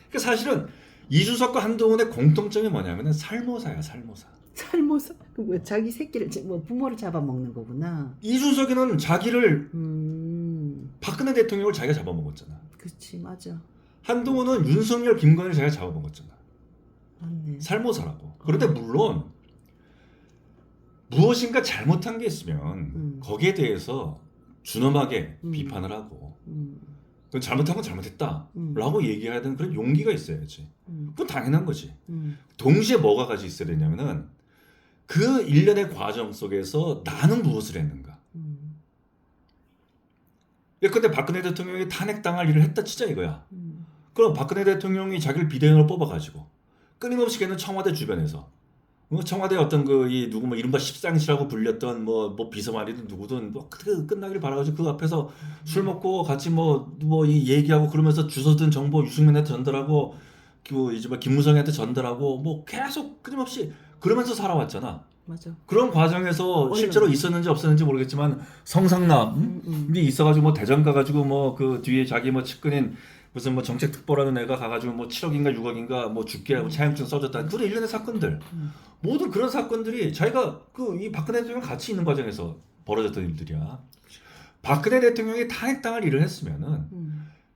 그러니까 사실은 이준석과 한동훈의 공통점이 뭐냐면은 살모사야, 살모사. 살모사? 그 뭐 자기 새끼를 뭐 부모를 잡아먹는 거구나. 이준석이는 자기를 박근혜 대통령을 자기가 잡아먹었잖아. 그렇지, 맞아. 한동훈은 윤석열, 김건희를 자기가 잡아먹었잖아. 맞네. 살모사라고. 그런데 물론 무엇인가 잘못한 게 있으면 거기에 대해서 준엄하게 비판을 하고 그건 잘못한 건 잘못했다라고 얘기해야 되는 그런 용기가 있어야지. 그건 당연한 거지. 동시에 뭐가 같이 있어야 되냐면은 그 일련의 과정 속에서 나는 무엇을 했는가. 근데 박근혜 대통령이 탄핵당할 일을 했다 치자 이거야. 그럼 박근혜 대통령이 자기를 비대위원으로 뽑아가지고 끊임없이 걔는 청와대 주변에서 청와대 어떤 누구 뭐 이른바 십상시라고 불렸던 뭐 비서관이든 누구든 뭐 끝나길 바라가지고 그 앞에서 술 먹고 같이 이 얘기하고 그러면서 주워든 정보 유승민한테 전달하고 이제 뭐 김무성한테 전달하고 뭐 계속 끊임없이 그러면서 살아왔잖아. 맞아. 그런 과정에서 실제로 있었는지 없었는지 모르겠지만 성상남이 있어가지고 뭐 대전 가가지고 뭐 그 뒤에 자기 뭐 측근인 무슨 뭐 정책특보라는 애가 가가지고 뭐 7억인가 6억인가 뭐 죽게 하고 차용증 써줬다. 그런 일련의 사건들. 모든 그런 사건들이 자기가 이 박근혜 대통령 같이 있는 과정에서 벌어졌던 일들이야. 박근혜 대통령이 탄핵당할 일을 했으면은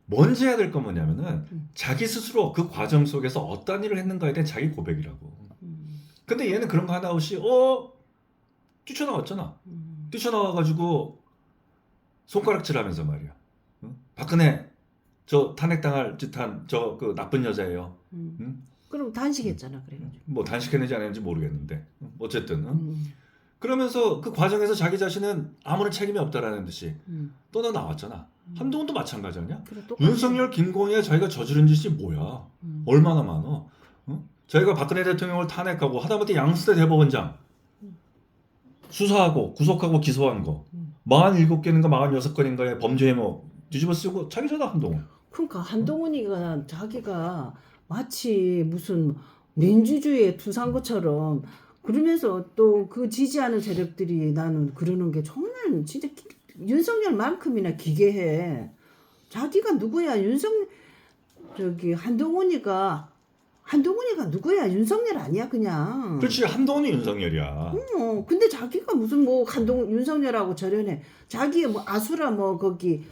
먼저 해야 될 건 뭐냐면은 자기 스스로 그 과정 속에서 어떤 일을 했는가에 대한 자기 고백이라고. 근데 얘는 그런 거 하나 없이 뛰쳐나왔잖아. 뛰쳐나와가지고 손가락질하면서 말이야. 박근혜 저 탄핵당할 듯한 그 나쁜 여자예요. 그럼 단식했잖아, 그래가지고. 뭐 단식했는지 안 했는지 모르겠는데 어쨌든 그러면서 그 과정에서 자기 자신은 아무런 책임이 없다라는 듯이 떠나 나왔잖아. 한동훈도 마찬가지 아니야? 그래, 윤석열, 김건희가 자기가 저지른 짓이 뭐야? 얼마나 많어? 자기가 박근혜 대통령을 탄핵하고 하다못해 양수대 대법원장 수사하고 구속하고 기소한 거 47개인가 46건인가의 범죄 해목 뒤집어 쓰고 자기잖아 한동훈. 그러니까 한동훈이가 자기가 마치 무슨 민주주의의 두산거처럼 그러면서 또 그 지지하는 세력들이 나는 그러는 게 정말 진짜 윤석열만큼이나 기괴해. 자기가 누구야? 한동훈이가 누구야? 윤석열 아니야 그냥. 그렇지 한동훈이 윤석열이야. 근데 자기가 무슨 뭐 윤석열하고 절연해. 자기의 뭐 아수라 뭐 거기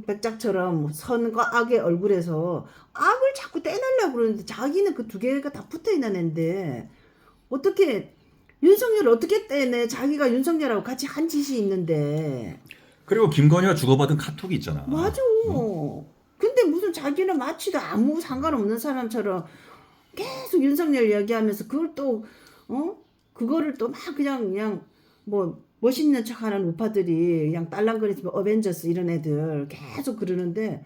백작처럼 선과 악의 얼굴에서 악을 자꾸 떼내려고 그러는데 자기는 그 두 개가 다 붙어있는 애인데 어떻게 윤석열을 어떻게 떼내? 자기가 윤석열하고 같이 한 짓이 있는데. 그리고 김건희가 주고받은 카톡이 있잖아. 맞아. 근데 무슨 자기는 마치도 아무 상관없는 사람처럼 계속 윤석열 이야기하면서 그걸 또 그거를 또 막 그냥 뭐 멋있는 척하는 우파들이 그냥 딸랑거리지만 어벤져스 이런 애들 계속 그러는데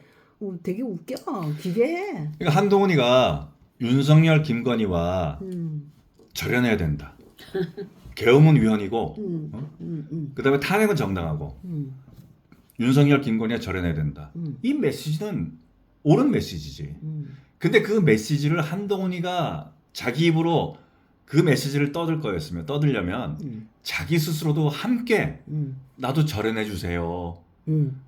되게 웃겨. 기괴해. 그러니까 한동훈이가 윤석열, 김건희와 절연해야 된다. 계엄은 위헌이고 그다음에 탄핵은 정당하고 윤석열, 김건희와 절연해야 된다. 이 메시지는 옳은 메시지지. 근데 그 메시지를 한동훈이가 자기 입으로 그 메시지를 떠들려면 자기 스스로도 함께 나도 절연해 주세요.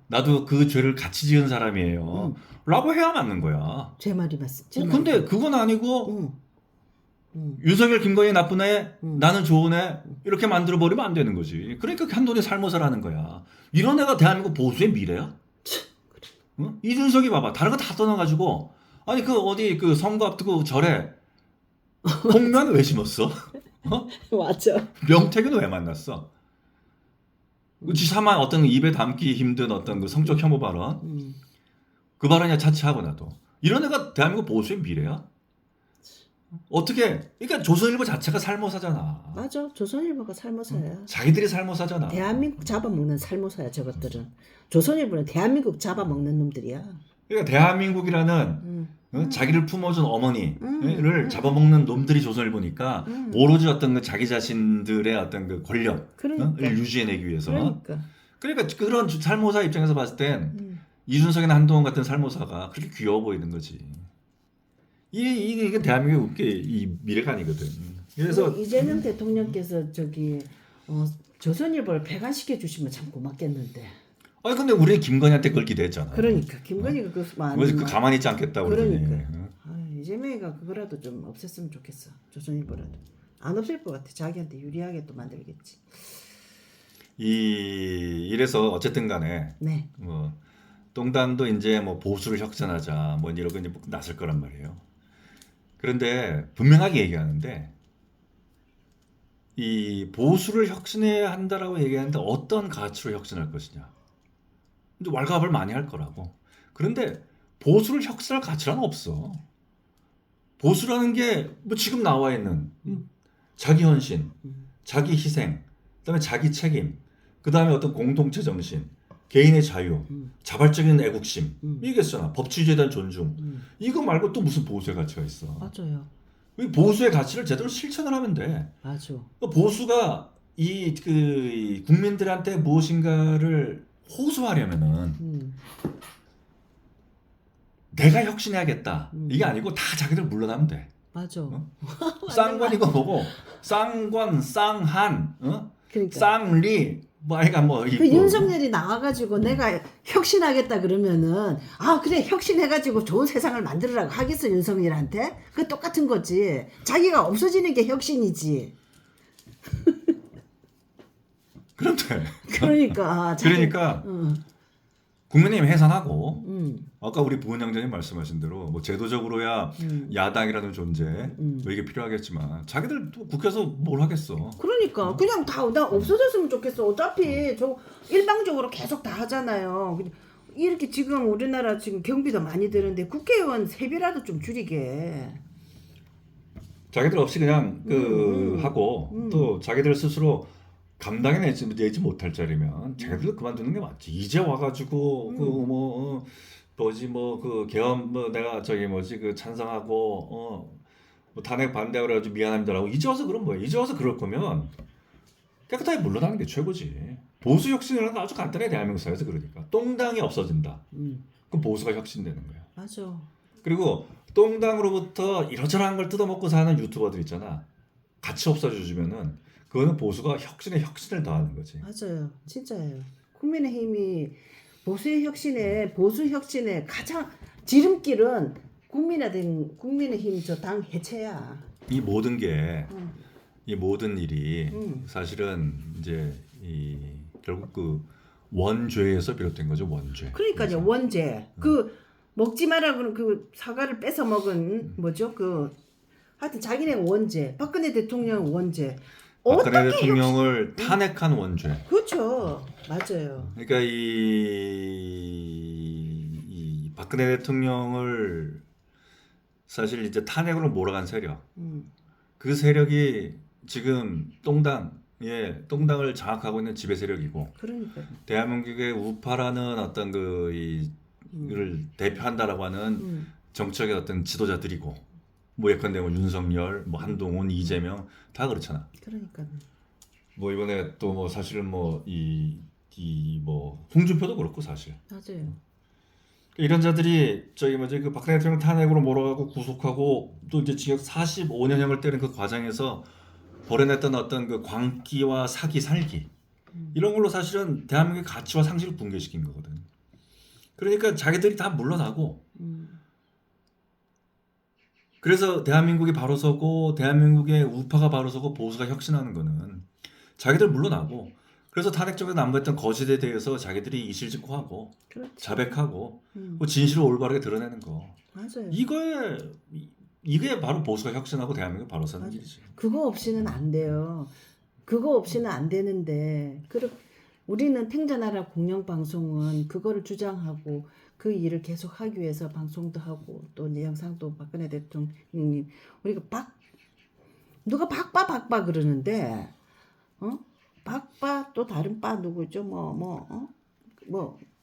나도 그 죄를 같이 지은 사람이에요. 라고 해야 맞는 거야. 제 말이 맞지. 근데 그건 아니고 윤석열, 김건희 나쁜 애, 나는 좋은 애 이렇게 만들어버리면 안 되는 거지. 그러니까 한돈이 살모사를 하는 거야. 이런 애가 대한민국 보수의 미래야? 이준석이 봐봐. 다른 거 다 떠나가지고 아니 어디 선거 앞두고 절에 홍면 왜 심었어? 맞아. 명태균은 왜 만났어? 지사만 어떤 입에 담기 힘든 어떤 그 성적 혐오 발언, 그 발언이야 차치하고 나도 이런 애가 대한민국 보수의 미래야? 어떻게? 그러니까 조선일보 자체가 살모사잖아. 맞아. 조선일보가 살모사야. 자기들이 살모사잖아. 대한민국 잡아먹는 살모사야 저것들은. 조선일보는 대한민국 잡아먹는 놈들이야. 그러니까 대한민국이라는 자기를 품어준 어머니를 잡아먹는 놈들이 조선일보니까 오로지 어떤 그 자기 자신들의 어떤 그 권력을 그러니까. 유지해내기 위해서. 그러니까. 그런 살모사 입장에서 봤을 땐 이준석이나 한동훈 같은 살모사가 그렇게 귀여워 보이는 거지. 이게 대한민국의 이 미래가 아니거든. 그래서 이재명 대통령께서 조선일보를 폐간시켜 주시면 참 고맙겠는데. 아니 근데 우리 김건희한테 그걸 기대했잖아. 그러니까 김건희가 그 가만히 있지 않겠다고 그러더니. 그러니까. 이재명이가 그거라도 좀 없앴으면 좋겠어. 조선일보라도. 안 없앨 것 같아. 자기한테 유리하게 또 만들겠지. 이래서 어쨌든 간에 네. 뭐 똥당도 이제 뭐 보수를 혁신하자 뭐 이러고 이제 나설 거란 말이에요. 그런데 분명하게 얘기하는데 이 보수를 혁신해야 한다라고 얘기하는데 어떤 가치로 혁신할 것이냐. 이제 왈가왈부를 많이 할 거라고. 그런데 보수를 혁신할 가치란 없어. 보수라는 게 뭐 지금 나와 있는 자기 헌신, 자기 희생, 그다음에 자기 책임, 그다음에 어떤 공동체 정신, 개인의 자유, 자발적인 애국심, 이게잖아. 법치주의에 대한 존중. 이거 말고 또 무슨 보수의 가치가 있어? 맞아요. 이 보수의 가치를 제대로 실천을 하면 돼. 맞아. 보수가 이 국민들한테 무엇인가를 호소하려면은 내가 혁신해야겠다. 이게 아니고 다 자기들 물러나면 돼. 맞아. 쌍관 이거 보고 쌍관, 쌍한, 그러니까. 쌍리 뭐 아이가 뭐 그 윤석열이 나와가지고 내가 혁신하겠다 그러면은 그래 혁신해가지고 좋은 세상을 만들으라고 하겠어 윤석열한테? 그 똑같은 거지. 자기가 없어지는 게 혁신이지. 그런데 그러니까. 그러니까 국민의힘 해산하고 아까 우리 부원장님 말씀하신 대로 뭐 제도적으로야 야당이라는 존재 뭐 이게 필요하겠지만 자기들 또 국회에서 뭘 하겠어. 그러니까 그냥 다 없어졌으면 좋겠어. 어차피 저 일방적으로 계속 다 하잖아요. 이렇게 지금 우리나라 지금 경비도 많이 드는데 국회의원 세배라도 좀 줄이게. 자기들 없이 그냥 하고 또 자기들 스스로 감당해내지 못할 자리면 자기들 그만두는 게 맞지. 이제 와가지고 그 개헌 내가 그 찬성하고 뭐 탄핵 반대하고 그래가지고 미안합니다라고 이제 와서 그런 거야. 이제 와서 그럴 거면 깨끗하게 물러나는 게 최고지. 보수 혁신이라는 건 아주 간단해. 대한민국 사회에서. 그러니까 똥당이 없어진다. 그럼 보수가 혁신되는 거야. 맞아. 그리고 똥당으로부터 이러저러한 걸 뜯어먹고 사는 유튜버들 있잖아. 같이 없어져주면은 그거는 보수가 혁신에 혁신을 더하는 거지. 맞아요. 진짜예요. 국민의힘이 보수 혁신의 가장 지름길은 국민의힘 저 당 해체야. 이 모든 일이 사실은 이제 결국 그 원죄에서 비롯된 거죠. 원죄. 그러니까요. 그래서. 원죄. 먹지 마라 그런 그 사과를 뺏어 먹은 뭐죠? 하여튼 자기네 원죄. 박근혜 대통령 원죄. 박근혜 대통령을 탄핵한 원죄. 그렇죠. 맞아요. 그러니까 이 박근혜 대통령을 사실 이제 탄핵으로 몰아간 세력. 그 세력이 지금 똥당을 장악하고 있는 지배 세력이고. 그러니까요. 대한민국의 우파라는 어떤 이를 대표한다라고 하는 정책의 어떤 지도자들이고. 뭐 예컨대 윤석열, 뭐 한동훈, 이재명 다 그렇잖아. 그러니까. 뭐 이번에 또 뭐 사실은 뭐 홍준표도 그렇고 사실. 맞아요. 이런 자들이 그 박근혜 대통령 탄핵으로 몰아가고 구속하고 또 이제 징역 45년형을 때린 그 과정에서 벌여냈던 어떤 그 광기와 사기 살기 이런 걸로 사실은 대한민국의 가치와 상식을 붕괴시킨 거거든. 그러니까 자기들이 다 물러나고. 그래서 대한민국이 바로 서고 대한민국의 우파가 바로 서고 보수가 혁신하는 거는 자기들 물러나고 그래서 탄핵적으로 남부했던 거짓에 대해서 자기들이 이실직고하고 그렇지. 자백하고 진실을 올바르게 드러내는 거. 맞아요. 이게 바로 보수가 혁신하고 대한민국 바로 서는 길이지. 그거 없이는 안 돼요. 그거 없이는 안 되는데 우리는 탱자나라 공영방송은 그거를 주장하고 그 일을 계속 하기 위해서 방송도 하고 또 이제 영상도 박근혜 대통령님 우리가 누가 박바 그러는데 박바 또 다른 바 누구죠 뭐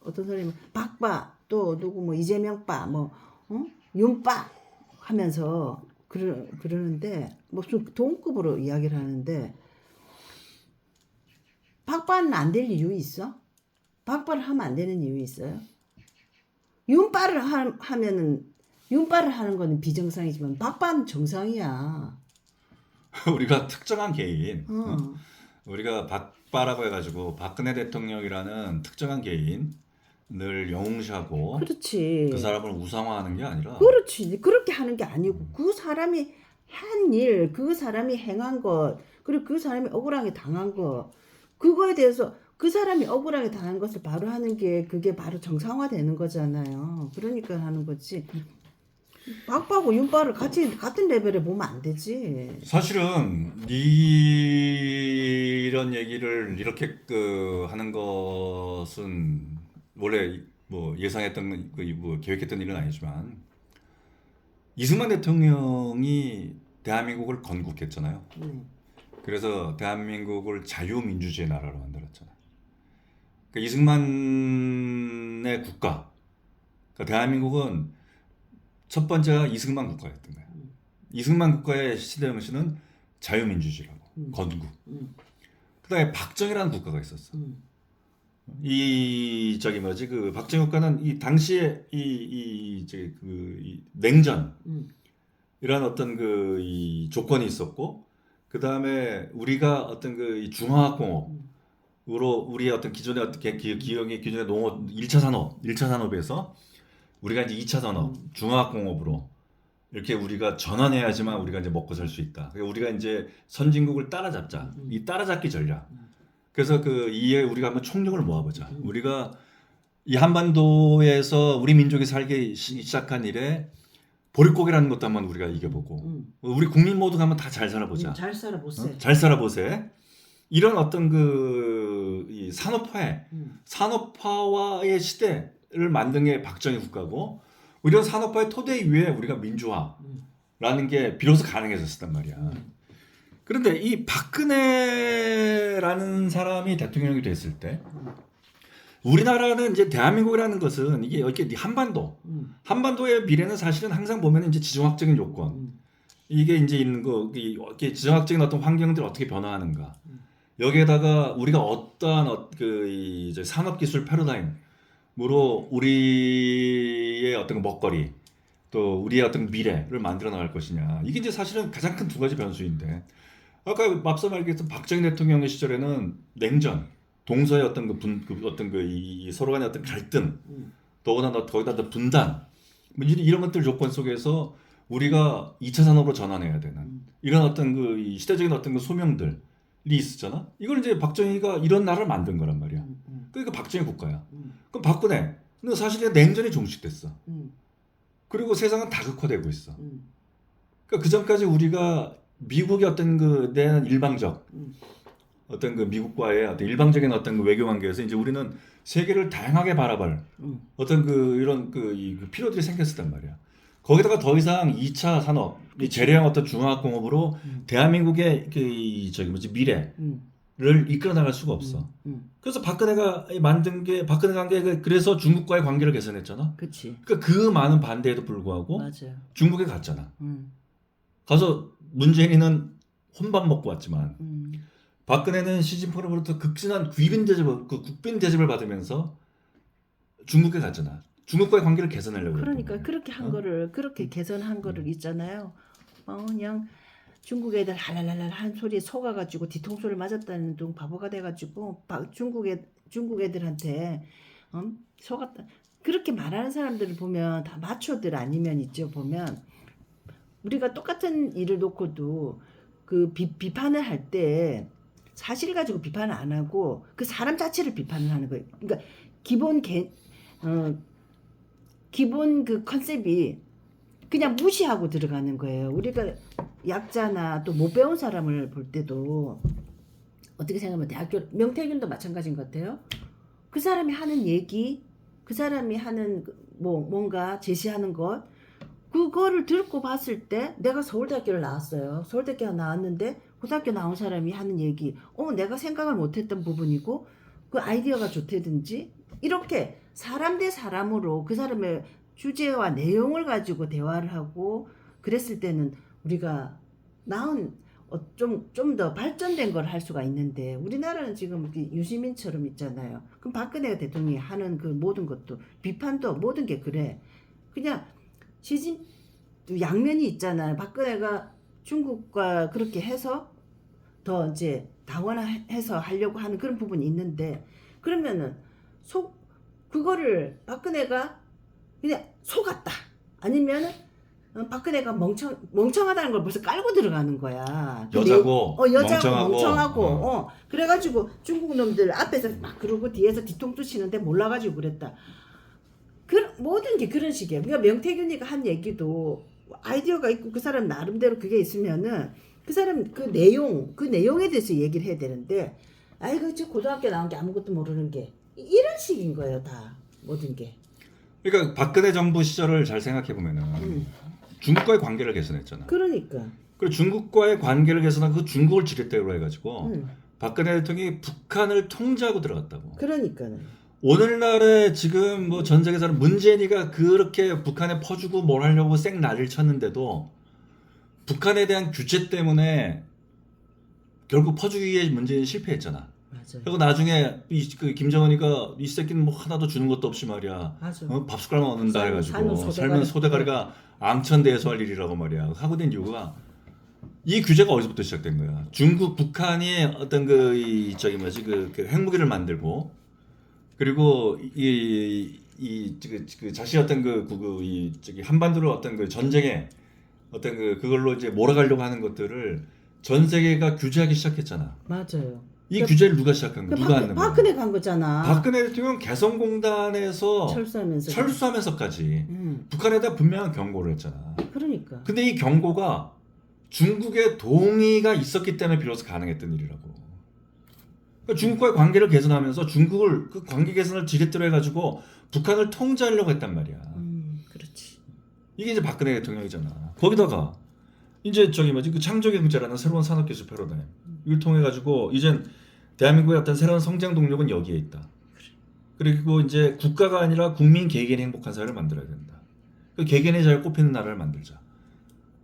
어떤 사람이 박바 또 누구 뭐 이재명 바 윤바 하면서 그러는데 무슨 동급으로 이야기를 하는데 박바는 안 될 이유 있어? 박바를 하면 안 되는 이유 있어요? 윤바를 하면은 윤바를 하는 거는 비정상이지만 박바는 정상이야. 우리가 특정한 개인, 우리가 박바라고 해가지고 박근혜 대통령이라는 특정한 개인을 영웅시하고 그렇지. 그 사람을 우상화하는 게 아니라 그렇지. 그렇게 하는 게 아니고 그 사람이 한 일, 그 사람이 행한 것, 그리고 그 사람이 억울하게 당한 것, 그거에 대해서 그 사람이 억울하게 당한 것을 바로 하는 게 그게 바로 정상화되는 거잖아요. 그러니까 하는 거지. 박바하고 윤바를 같은 레벨에 보면 안 되지. 사실은 이런 얘기를 이렇게 하는 것은 원래 뭐 예상했던 뭐 계획했던 일은 아니지만 이승만 대통령이 대한민국을 건국했잖아요. 그래서 대한민국을 자유민주주의 나라로 만들었잖아요. 그러니까 이승만의 국가, 그러니까 대한민국은 첫 번째가 이승만 국가였던 거예요. 이승만 국가의 시대 정신은 자유민주주의라고, 건국. 그다음에 박정희라는 국가가 있었어. 이 박정희 국가는 이 당시에 이 냉전 이런 어떤 이 조건이 있었고, 그 다음에 우리가 어떤 이 중화학공업으로 우리의 어떤 기존의 어떤 기존의 농업 1차 산업에서 우리가 이제 2차 산업 중화학공업으로 이렇게 우리가 전환해야지만 우리가 이제 먹고 살 수 있다. 그러니까 우리가 이제 선진국을 따라잡자. 이 따라잡기 전략. 그래서 이에 우리가 한번 총력을 모아보자. 우리가 이 한반도에서 우리 민족이 살기 시작한 이래 보릿고개라는 것도 한번 우리가 이겨보고 우리 국민 모두가 한번 다 잘 살아보자. 잘 살아보세. 잘 살아보세. 이런 어떤 이 산업화와의 시대를 만든 게 박정희 국가고 이런 산업화의 토대 위에 우리가 민주화라는 게 비로소 가능해졌단 말이야. 그런데 이 박근혜라는 사람이 대통령이 됐을 때 우리나라는 이제 대한민국이라는 것은 이게 이렇게 한반도의 미래는 사실은 항상 보면 이제 지정학적인 요건 이게 이제 있는 거 이게 지정학적인 어떤 환경들이 어떻게 변화하는가 여기에다가 우리가 어떠한 이제 산업기술 패러다임으로 우리의 어떤 먹거리 또 우리의 어떤 미래를 만들어 나갈 것이냐 이게 이제 사실은 가장 큰 두 가지 변수인데 아까 앞서 말했던 박정희 대통령의 시절에는 냉전 동서의 어떤 이 서로 간의 어떤 갈등, 더구나 거기다 분단, 뭐 이런 것들 조건 속에서 우리가 2차 산업으로 전환해야 되는 이런 어떤 이 시대적인 어떤 소명들이 있었잖아. 이걸 이제 박정희가 이런 나라를 만든 거란 말이야. 그러니까 박정희 국가야. 그럼 박근혜는 사실 냉전이 종식됐어. 그리고 세상은 다극화되고 있어. 그러니까 그 전까지 우리가 미국의 어떤 대한 일방적 어떤 미국과의 어떤 일방적인 어떤 외교 관계에서 이제 우리는 세계를 다양하게 바라볼 어떤 이런 이 필요들이 생겼단 말이야. 거기다가 더 이상 2차 산업, 이 재래형 어떤 중화학공업으로 대한민국의 미래를 이끌어 나갈 수가 없어. 그래서 박근혜가 박근혜가 한 게 그래서 중국과의 관계를 개선했잖아. 그러니까 그 많은 반대에도 불구하고 맞아요. 중국에 갔잖아. 가서 문재인이는 혼밥 먹고 왔지만 박근혜는 시진핑으로부터 극진한 국빈 대접을 받으면서 중국에 갔잖아. 중국과의 관계를 개선하려고. 그러니까 그렇게 한 거를 그렇게 개선한 거를 있잖아요. 그냥 중국 애들 할랄랄랄 한 소리에 속아가지고 뒤통수를 맞았다는 둥 바보가 돼가지고 중국 애들한테 속았다. 그렇게 말하는 사람들을 보면 다 마초들 아니면 있죠. 보면 우리가 똑같은 일을 놓고도 비판을 할 때 사실 가지고 비판을 안 하고 그 사람 자체를 비판을 하는 거예요. 그러니까 기본 컨셉이 그냥 무시하고 들어가는 거예요. 우리가 약자나 또 못 배운 사람을 볼 때도 어떻게 생각하면 대학교 명태균도 마찬가지인 것 같아요. 그 사람이 하는 얘기, 그 사람이 하는 뭔가 제시하는 것, 그거를 듣고 봤을 때 내가 서울대학교를 나왔어요. 서울대학교 나왔는데 고등학교 나온 사람이 하는 얘기, 내가 생각을 못했던 부분이고 그 아이디어가 좋다든지 이렇게 사람 대 사람으로 그 사람의 주제와 내용을 가지고 대화를 하고 그랬을 때는 우리가 나은 좀 더 발전된 걸 할 수가 있는데 우리나라는 지금 유시민처럼 있잖아요. 그럼 박근혜 대통령이 하는 그 모든 것도 비판도 모든 게 그래. 그냥 시진 양면이 있잖아요. 박근혜가 중국과 그렇게 해서 더 이제 다원화해서 하려고 하는 그런 부분이 있는데 그러면은 그거를 박근혜가 그냥 속았다. 아니면은 박근혜가 멍청하다는 걸 벌써 깔고 들어가는 거야. 여자고 여자고 멍청하고 그래가지고 중국 놈들 앞에서 막 그러고 뒤에서 뒤통수 치는데 몰라가지고 그랬다. 모든 게 그런 식이에요. 그러니까 명태균이가 한 얘기도 아이디어가 있고 그 사람 나름대로 그게 있으면은 그 사람 그 내용에 대해서 얘기를 해야 되는데 아이고 저 고등학교 나온 게 아무것도 모르는 게 이런 식인 거예요. 다 모든 게. 그러니까 박근혜 정부 시절을 잘 생각해 보면은 중국과의 관계를 개선했잖아. 그러니까. 그리고 중국과의 관계를 개선한 그 중국을 지렛대로 해가지고 박근혜 대통령이 북한을 통제하고 들어갔다고. 그러니까는. 오늘날에 지금 뭐 전 세계에서는 문재인이가 그렇게 북한에 퍼주고 뭘 하려고 쌩 난리를 쳤는데도 북한에 대한 규제 때문에 결국 퍼주기에 문재인이 실패했잖아. 맞아요. 그리고 나중에 그 김정은이가 이 새끼는 뭐 하나도 주는 것도 없이 말이야. 밥 숟갈만 얻는다 해가지고 삶은 소대가리가 앙천대에서 할 일이라고 말이야. 하고 된 이유가 이 규제가 어디서부터 시작된 거야. 중국 북한이 어떤 그 핵무기를 만들고 그리고 그 자신의 어떤 한반도로 어떤 그 전쟁에 어떤 그걸로 이제 몰아가려고 하는 것들을 전 세계가 규제하기 시작했잖아. 맞아요. 이 규제를 누가 시작한 거야? 누가 하는 거야? 박근혜가 한 거잖아. 박근혜 대통령 개성공단에서 철수하면서까지 북한에다 분명한 경고를 했잖아. 그러니까. 근데 이 경고가 중국의 동의가 있었기 때문에 비로소 가능했던 일이라고. 그러니까 중국과의 관계를 개선하면서 중국을 그 관계 개선을 지렛대로 해가지고 북한을 통제하려고 했단 말이야. 그렇지. 이게 이제 박근혜 대통령이잖아. 거기다가 이제 그 창조경제라는 새로운 산업기술 패러다임 이걸 통해 가지고 이젠 대한민국의 어떤 새로운 성장 동력은 여기에 있다. 그리고 이제 국가가 아니라 국민 개개인의 행복한 사회를 만들어야 된다. 그 개개인의 자유 꼽히는 나라를 만들자.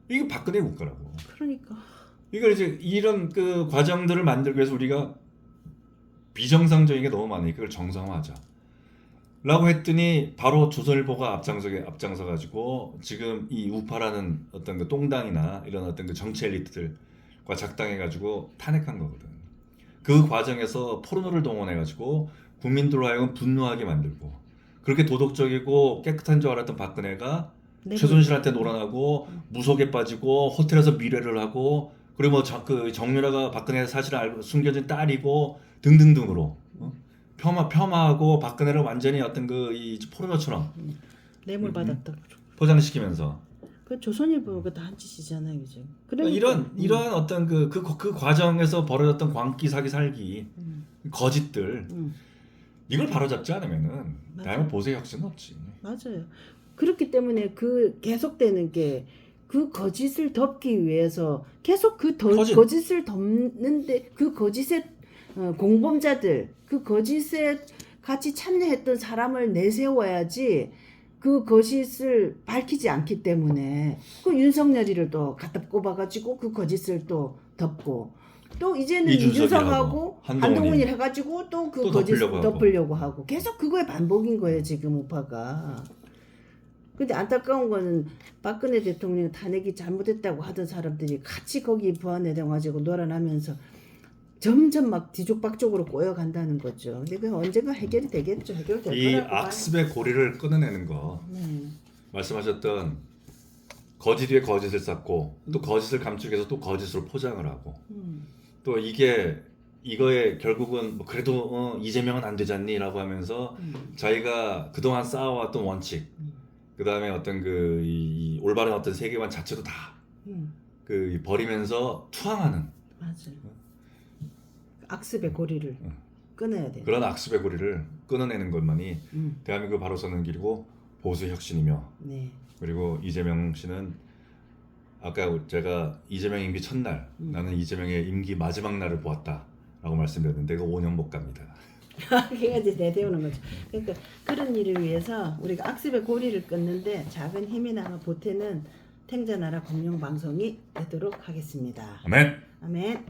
이게 박근혜 국가라고. 그러니까. 이걸 이제 이런 그 과정들을 만들기 위해서 우리가 비정상적인 게 너무 많으니까 그걸 정상화하자. 라고 했더니 바로 조선일보가 앞장서 가지고 지금 이 우파라는 어떤 그 똥당이나 이런 어떤 그 정치 엘리트들과 작당해 가지고 탄핵한 거거든. 그 과정에서 포르노를 동원해 가지고 국민들로 하여금 분노하게 만들고 그렇게 도덕적이고 깨끗한 줄 알았던 박근혜가 최순실한테 놀아나고 무속에 빠지고 호텔에서 미래를 하고 그리고 그 정유라가 박근혜 사실을 알고 숨겨진 딸이고 등등등으로 폄하하고 박근혜를 완전히 어떤 이 포르노처럼 뇌물 받았다 포장시키면서 그 조선일보가 다 한 짓이잖아요, 그죠? 그러니까 이러한 어떤 그 과정에서 벌어졌던 광기 사기 살기 거짓들 이걸 바로잡지 않으면은 대한민국 보수의 혁신은 없지. 맞아요. 그렇기 때문에 그 계속되는 게 그 거짓을 덮기 위해서 계속 거짓을 덮는데 그 거짓의 공범자들 그 거짓에 같이 참여했던 사람을 내세워야지 그 거짓을 밝히지 않기 때문에 그 윤석열이를 또 갖다 꼽아가지고 그 거짓을 또 덮고 또 이제는 이준석하고 한동훈이 해가지고 또 그 거짓 덮으려고 하고 계속 그거의 반복인 거예요 지금 우파가. 근데 안타까운 거는 박근혜 대통령 탄핵이 잘못했다고 하던 사람들이 같이 거기 부안해가지고 놀아나면서 점점 막 뒤죽박죽으로 꼬여간다는 거죠. 근데 그 언젠가 해결이 되겠죠. 해결될 거라고 이 악습의 고리를 끊어내는 거. 말씀하셨던 거짓 위에 거짓을 쌓고 또 거짓을 감추기 위해서 또 거짓으로 포장을 하고 또 이거에 결국은 뭐 그래도 이재명은 안 되지 않니라고 하면서 자기가 그동안 쌓아왔던 원칙 그다음에 어떤 이 올바른 어떤 세계관 자체도 다 버리면서 투항하는. 맞아요. 악습의 고리를 끊어야 돼. 그런 악습의 고리를 끊어내는 것만이 대한민국을 바로 서는 길이고 보수 혁신이며 네. 그리고 이재명 씨는 아까 제가 이재명 임기 첫날 나는 이재명의 임기 마지막 날을 보았다라고 말씀드렸는데 그 5년 못 갑니다. 그게 이제 내세우는 거죠. 그러니까 그런 일을 위해서 우리가 악습의 고리를 끊는데 작은 힘이나 보태는 탱자나라 공영방송이 되도록 하겠습니다. 아멘. 아멘.